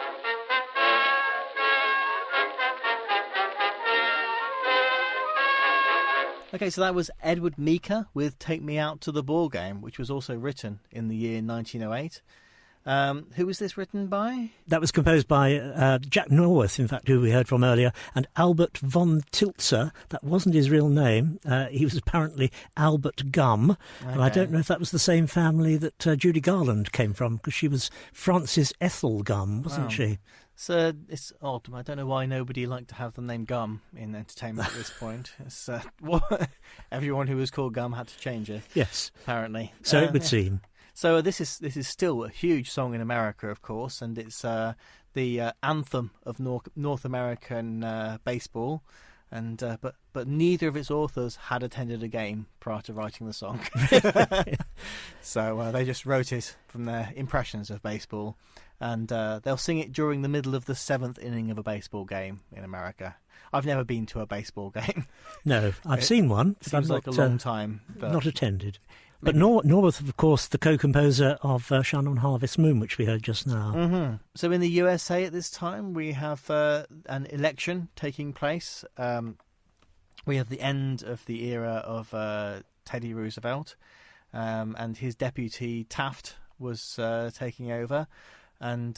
Okay, so that was Edward Meeker with Take Me Out to the Ball Game, which was also written in the year 1908. Who was this written by? That was composed by Jack Norworth, in fact, who we heard from earlier, and Albert von Tiltzer. That wasn't his real name. He was apparently Albert Gum. Okay. And I don't know if that was the same family that Judy Garland came from, because she was Frances Ethel Gum, wasn't she? So it's odd. I don't know why nobody liked to have the name Gum in entertainment at this point. It's, everyone who was called Gum had to change it. Yes. Apparently. So it would seem. So this is still a huge song in America, of course, and it's the anthem of North American baseball. And but neither of its authors had attended a game prior to writing the song, so they just wrote it from their impressions of baseball, and they'll sing it during the middle of the 7th inning of a baseball game in America. I've never been to a baseball game. No, I've seen one. It seems like a long time. But not attended. But Norworth, of course, the co-composer of Shine on Harvest Moon, which we heard just now. Mm-hmm. So in the USA at this time, we have an election taking place. We have the end of the era of Teddy Roosevelt, and his deputy Taft was taking over, and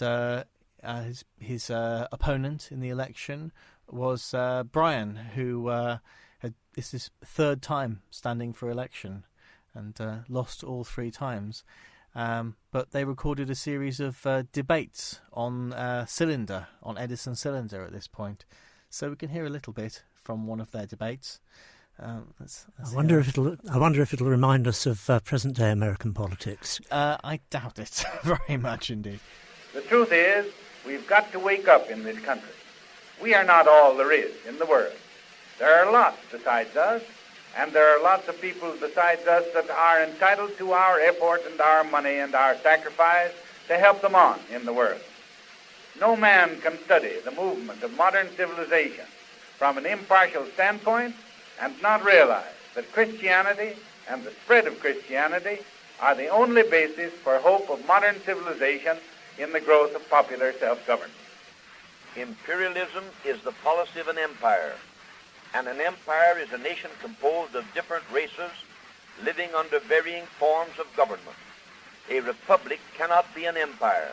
his opponent in the election was Bryan, who is his third time standing for election, and lost all 3 times. But they recorded a series of debates on Edison cylinder at this point. So we can hear a little bit from one of their debates. Let's I wonder if it'll remind us of present-day American politics. I doubt it very much indeed. The truth is, we've got to wake up in this country. We are not all there is in the world. There are lots besides us, and there are lots of people besides us that are entitled to our effort and our money and our sacrifice to help them on in the world. No man can study the movement of modern civilization from an impartial standpoint and not realize that Christianity and the spread of Christianity are the only basis for hope of modern civilization in the growth of popular self-government. Imperialism is the policy of an empire, and an empire is a nation composed of different races living under varying forms of government. A republic cannot be an empire,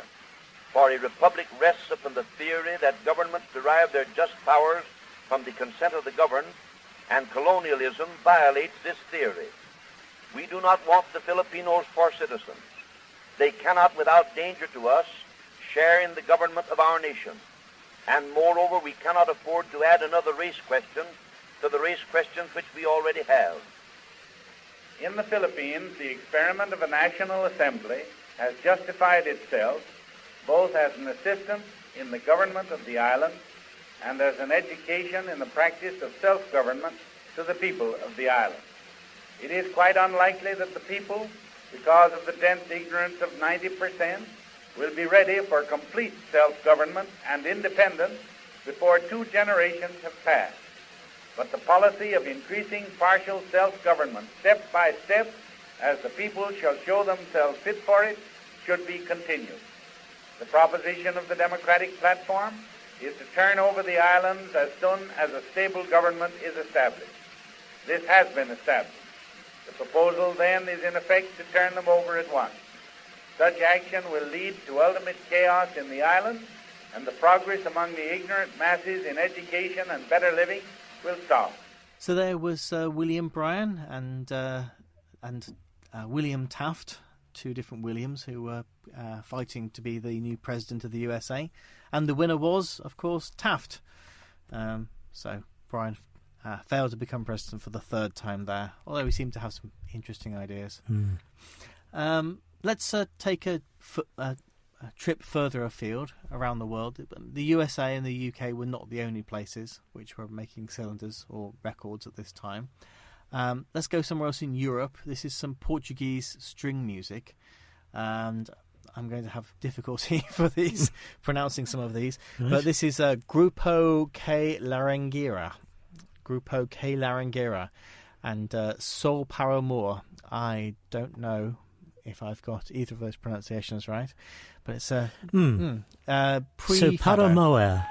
for a republic rests upon the theory that governments derive their just powers from the consent of the governed, and colonialism violates this theory. We do not want the Filipinos for citizens. They cannot, without danger to us, share in the government of our nation. And moreover, we cannot afford to add another race question to the race questions which we already have. In the Philippines, the experiment of a National Assembly has justified itself both as an assistance in the government of the island and as an education in the practice of self-government to the people of the island. It is quite unlikely that the people, because of the dense ignorance of 90%, will be ready for complete self-government and independence before 2 generations have passed. But the policy of increasing partial self-government step by step, as the people shall show themselves fit for it, should be continued. The proposition of the Democratic platform is to turn over the islands as soon as a stable government is established. This has been established. The proposal then is in effect to turn them over at once. Such action will lead to ultimate chaos in the island, and the progress among the ignorant masses in education and better living will stop. So there was William Bryan and William Taft, 2 different Williams who were fighting to be the new president of the USA, and the winner was, of course, Taft. So Bryan failed to become president for the 3rd time there, although he seemed to have some interesting ideas. Let's take a trip further afield around the world. The USA and the UK were not the only places which were making cylinders or records at this time. Let's go somewhere else in Europe. This is some Portuguese string music, and I'm going to have difficulty for these pronouncing some of these. Right. But this is Grupo K Laranjeira. Grupo K Laranjeira, and Sol para Amor. I don't know if I've got either of those pronunciations right, but it's So para Amor.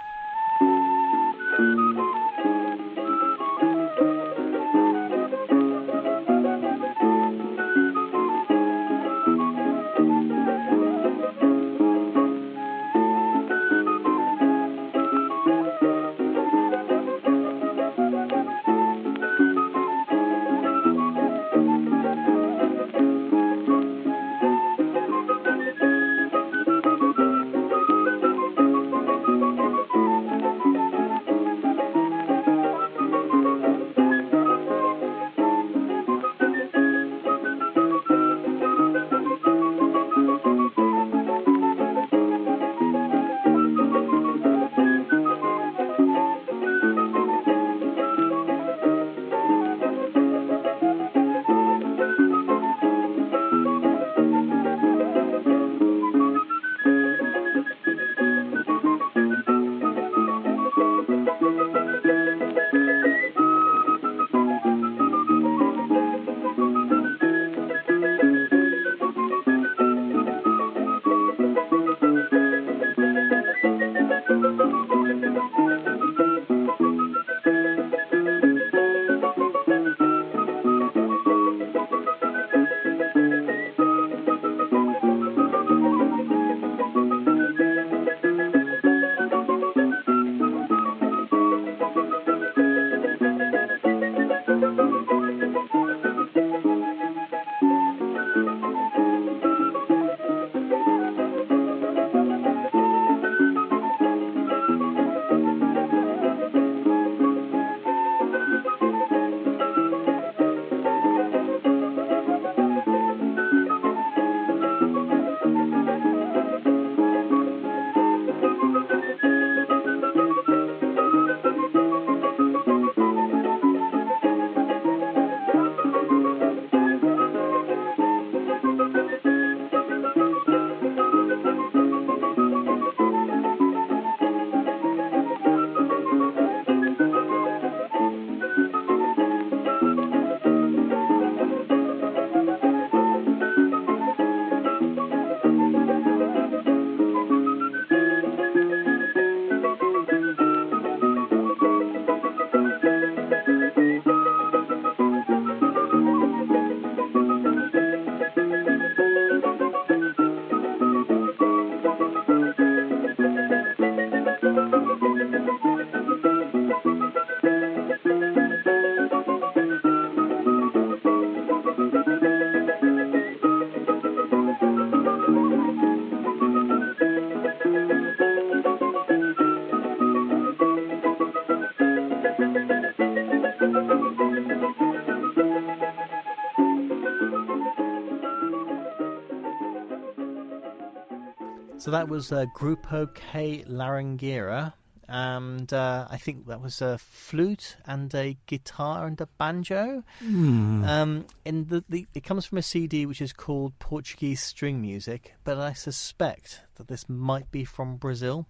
So that was Grupo K Laranjeira, and I think that was a flute and a guitar and a banjo. And it comes from a CD which is called Portuguese String Music, but I suspect that this might be from Brazil.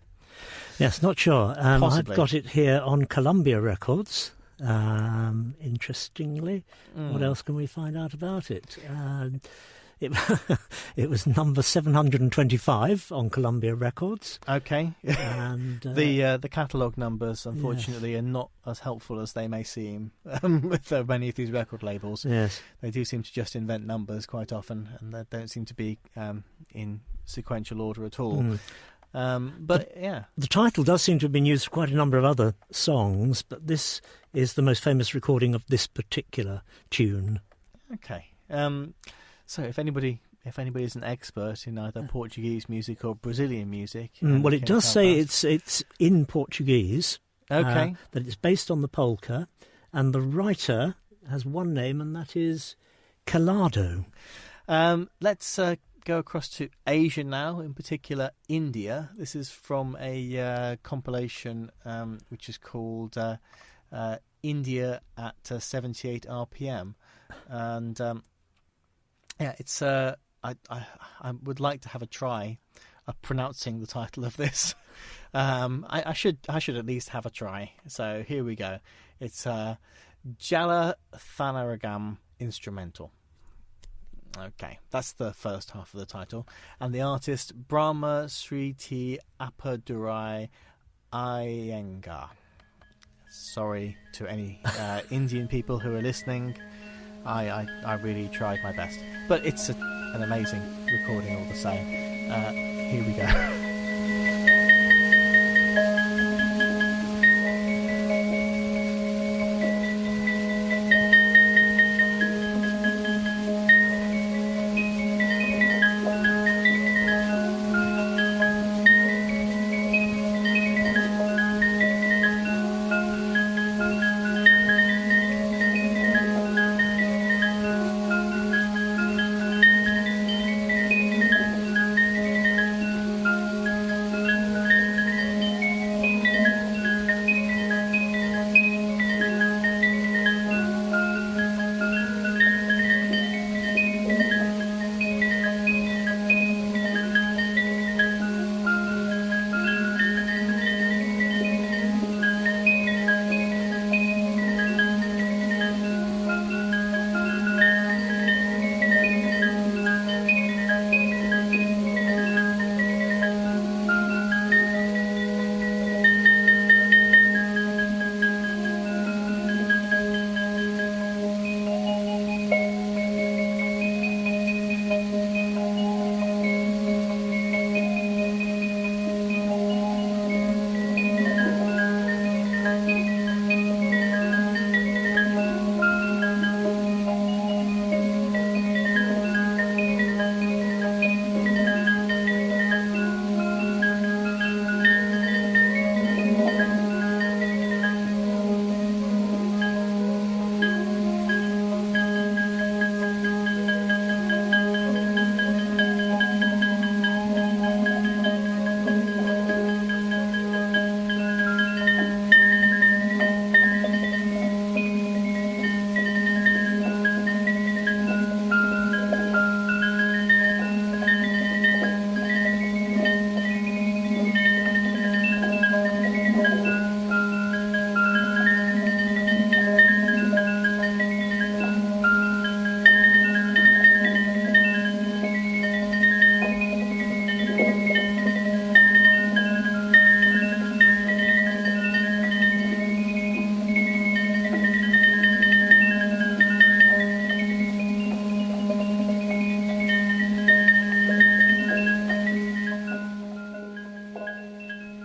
Yes, not sure. I've Possibly. got it here on Columbia Records. Interestingly, what else can we find out about it? It was number 725 on Columbia Records. Okay. And the catalogue numbers, unfortunately, are not as helpful as they may seem with many of these record labels. Yes. They do seem to just invent numbers quite often, and they don't seem to be in sequential order at all. But the title does seem to have been used for quite a number of other songs, but this is the most famous recording of this particular tune. Okay. So if anybody is an expert in either Portuguese music or Brazilian music, well, it does say it's in Portuguese. Okay. That it's based on the polka, and the writer has one name, and that is Calado. Let's go across to Asia now, in particular India. This is from a compilation which is called India at 78 RPM, and it's I would like to have a try of pronouncing the title of this. I should at least have a try. So here we go. It's Jala Thanaragam Instrumental. Okay, that's the first half of the title. And the artist, Brahma Sriti Appadurai Iyengar. Sorry to any Indian people who are listening. I really tried my best. But it's an amazing recording all the same. Here we go.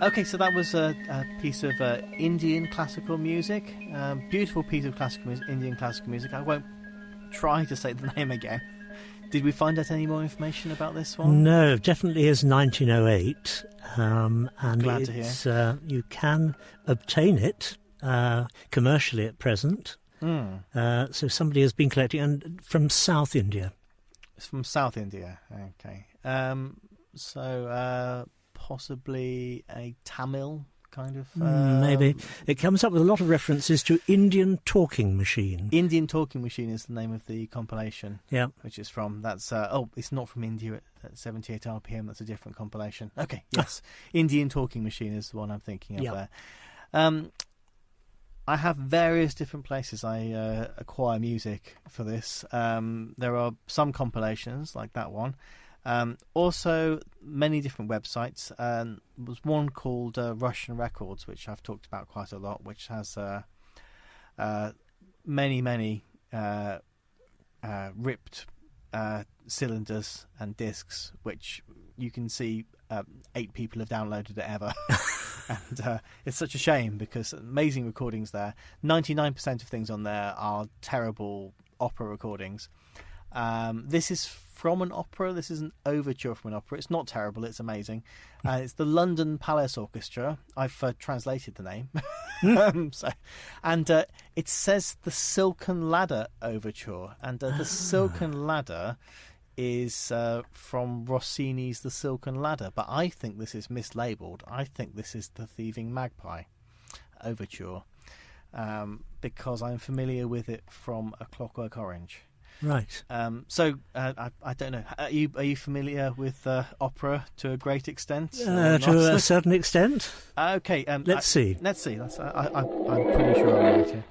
Okay, so that was a piece of Indian classical music. Beautiful piece of Indian classical music. I won't try to say the name again. Did we find out any more information about this one? No, definitely is 1908. And glad to hear. You can obtain it commercially at present. So somebody has been collecting, and from South India. It's from South India, okay. So possibly a Tamil kind of... maybe. It comes up with a lot of references to Indian Talking Machine. Indian Talking Machine is the name of the compilation. Yeah. Which is from... That's it's not from India at 78 RPM. That's a different compilation. Okay, yes. Indian Talking Machine is the one I'm thinking of there. I have various different places I acquire music for this. There are some compilations, like that one. Also, many different websites. There's one called Russian Records, which I've talked about quite a lot, which has many ripped cylinders and discs, which you can see 8 people have downloaded it ever. And it's such a shame, because amazing recordings there. 99% of things on there are terrible opera recordings. This is from an opera. This is an overture from an opera. It's not terrible. It's amazing. It's the London Palace Orchestra. I've translated the name. It says the Silken Ladder Overture. And the Silken Ladder is from Rossini's The Silken Ladder. But I think this is mislabeled. I think this is the Thieving Magpie Overture, because I'm familiar with it from A Clockwork Orange. Right. I don't know. Are you familiar with opera to a great extent? To a certain extent. Okay. Let's see. Let's see. I'm pretty sure I'm right here.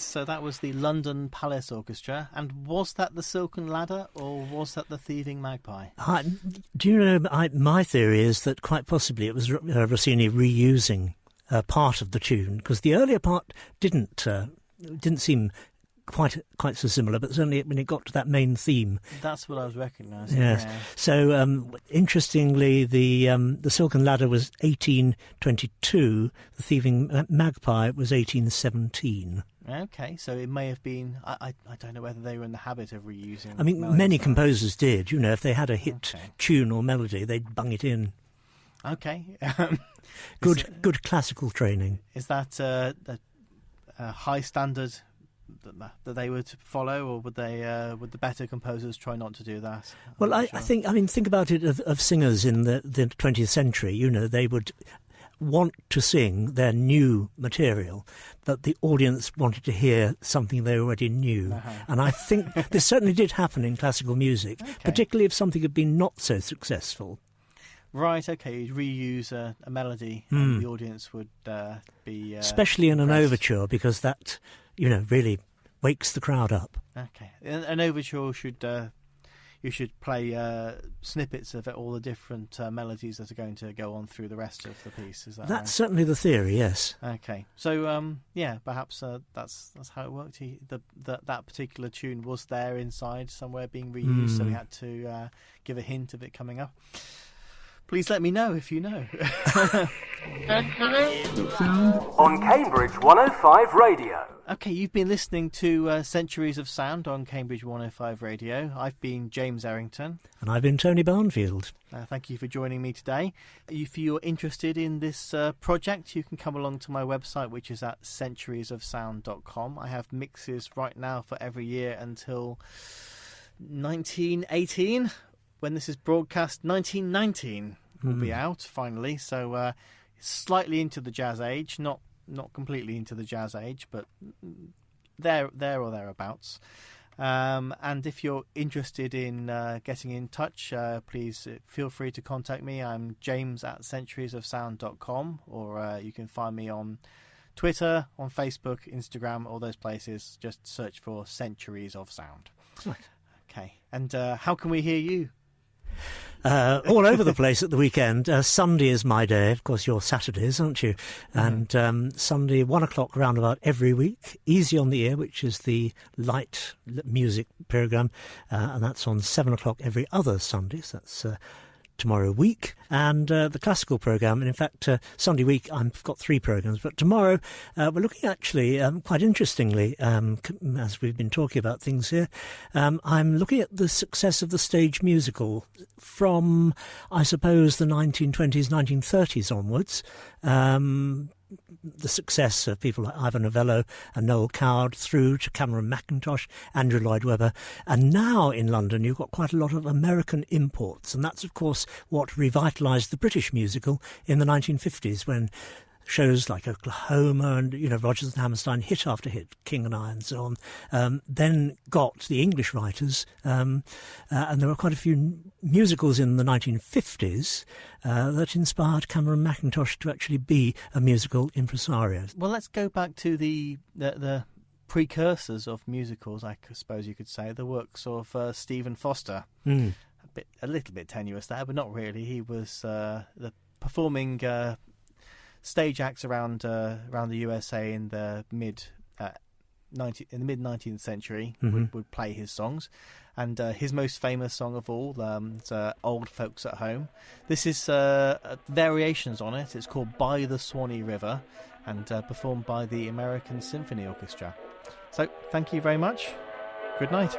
So that was the London Palace Orchestra. And was that the Silken Ladder, or was that the Thieving Magpie? Do you know, my theory is that quite possibly it was Rossini reusing part of the tune, because the earlier part didn't seem quite so similar, but certainly when it got to that main theme. That's what I was recognising. Yes. Yeah. So, interestingly, the Silken Ladder was 1822. The Thieving Magpie was 1817. Okay, so it may have been... I don't know whether they were in the habit of reusing... I mean, many composers did. You know, if they had a hit tune or melody, they'd bung it in. Okay. Good classical training. Is that a high standard that they would follow, or would the better composers try not to do that? Well, I think about it of singers in the 20th century. You know, they would want to sing their new material, but the audience wanted to hear something they already knew. And I think this certainly did happen in classical music, particularly if something had been not so successful. Right, okay, you'd reuse a melody and the audience would be especially in impressed. An overture, because that, you know, really wakes the crowd up. Okay. An overture should... you should play snippets of all the different melodies that are going to go on through the rest of the piece. Is that That's certainly the theory, yes. Okay. So, perhaps that's how it worked. That particular tune was there inside somewhere being reused, so we had to give a hint of it coming up. Please let me know if you know. On Cambridge 105 Radio. Okay, you've been listening to Centuries of Sound on Cambridge 105 Radio. I've been James Errington. And I've been Tony Barnfield. Thank you for joining me today. If you're interested in this project, you can come along to my website, which is at centuriesofsound.com. I have mixes right now for every year until 1918. When this is broadcast, 1919 will be out, finally. So slightly into the jazz age, not completely into the jazz age, but there or thereabouts. And if you're interested in getting in touch, please feel free to contact me. I'm James at centuriesofsound.com, or you can find me on Twitter, on Facebook, Instagram, all those places. Just search for Centuries of Sound. Right. Okay. And how can we hear you? All over the place at the weekend. Sunday is my day. Of course, you're Saturdays, aren't you? And Sunday, 1 o'clock roundabout every week. Easy on the Ear, which is the light music programme. And that's on 7 o'clock every other Sunday. So that's tomorrow week. And the classical programme. And in fact, Sunday week, I've got 3 programmes. But tomorrow, we're looking actually, quite interestingly, as we've been talking about things here, I'm looking at the success of the stage musical from, I suppose, the 1920s, 1930s onwards. The success of people like Ivor Novello and Noel Coward through to Cameron Mackintosh, Andrew Lloyd Webber. And now in London, you've got quite a lot of American imports. And that's, of course, what revitalised the British musical in the 1950s, when shows like Oklahoma and, you know, Rodgers and Hammerstein, hit after hit, King and I and so on, then got the English writers, and there were quite a few musicals in the 1950s that inspired Cameron Mackintosh to actually be a musical impresario. Well, let's go back to the precursors of musicals, I suppose you could say, the works of Stephen Foster. A little bit tenuous there, but not really. He was the performing stage acts around the USA in the mid 19th century would play his songs, and his most famous song of all is "Old Folks at Home." This is variations on it. It's called "By the Swanee River," and performed by the American Symphony Orchestra. So, thank you very much. Good night.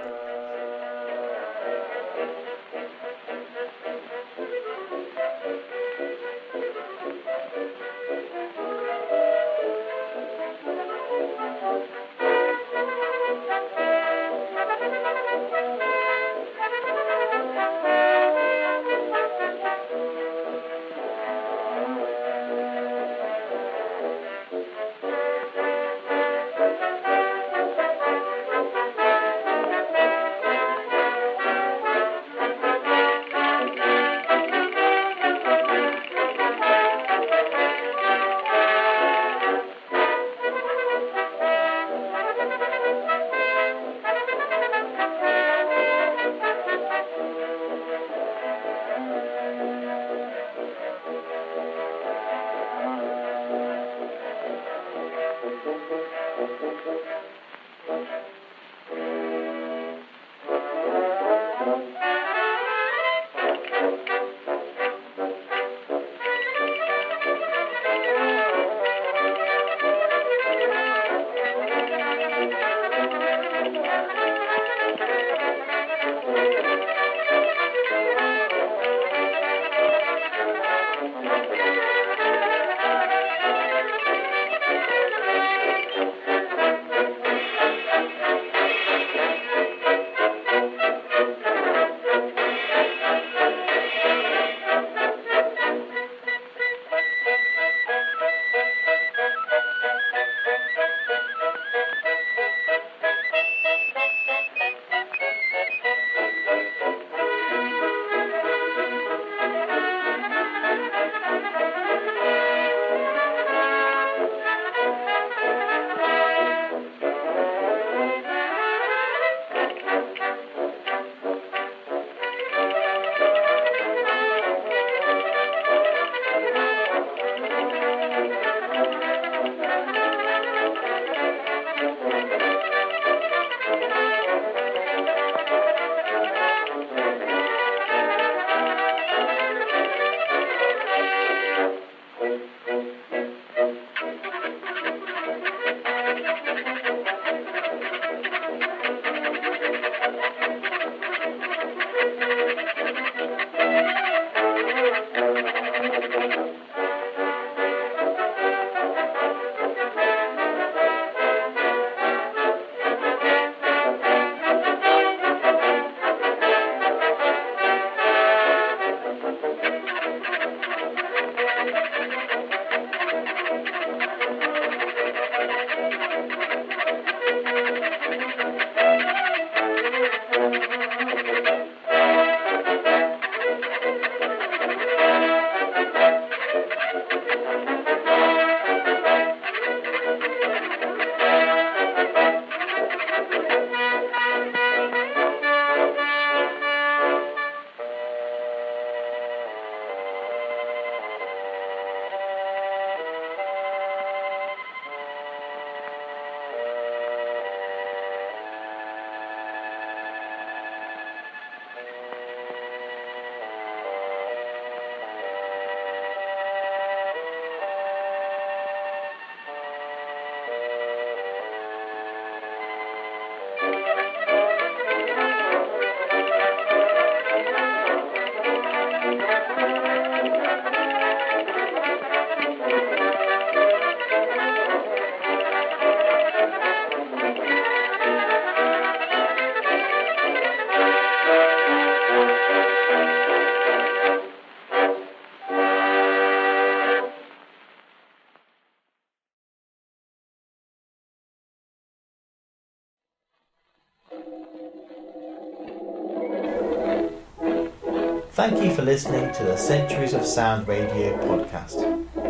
Thank you for listening to the Centuries of Sound Radio podcast.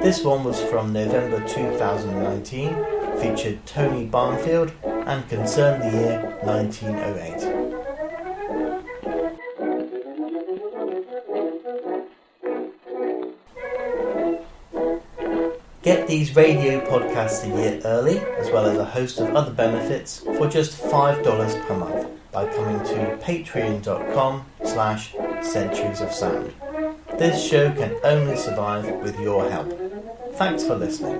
This one was from November 2019, featured Tony Barnfield and concerned the year 1908. Get these radio podcasts a year early, as well as a host of other benefits, for just $5 per month by coming to patreon.com/Centuries of Sound. This show can only survive with your help. Thanks for listening.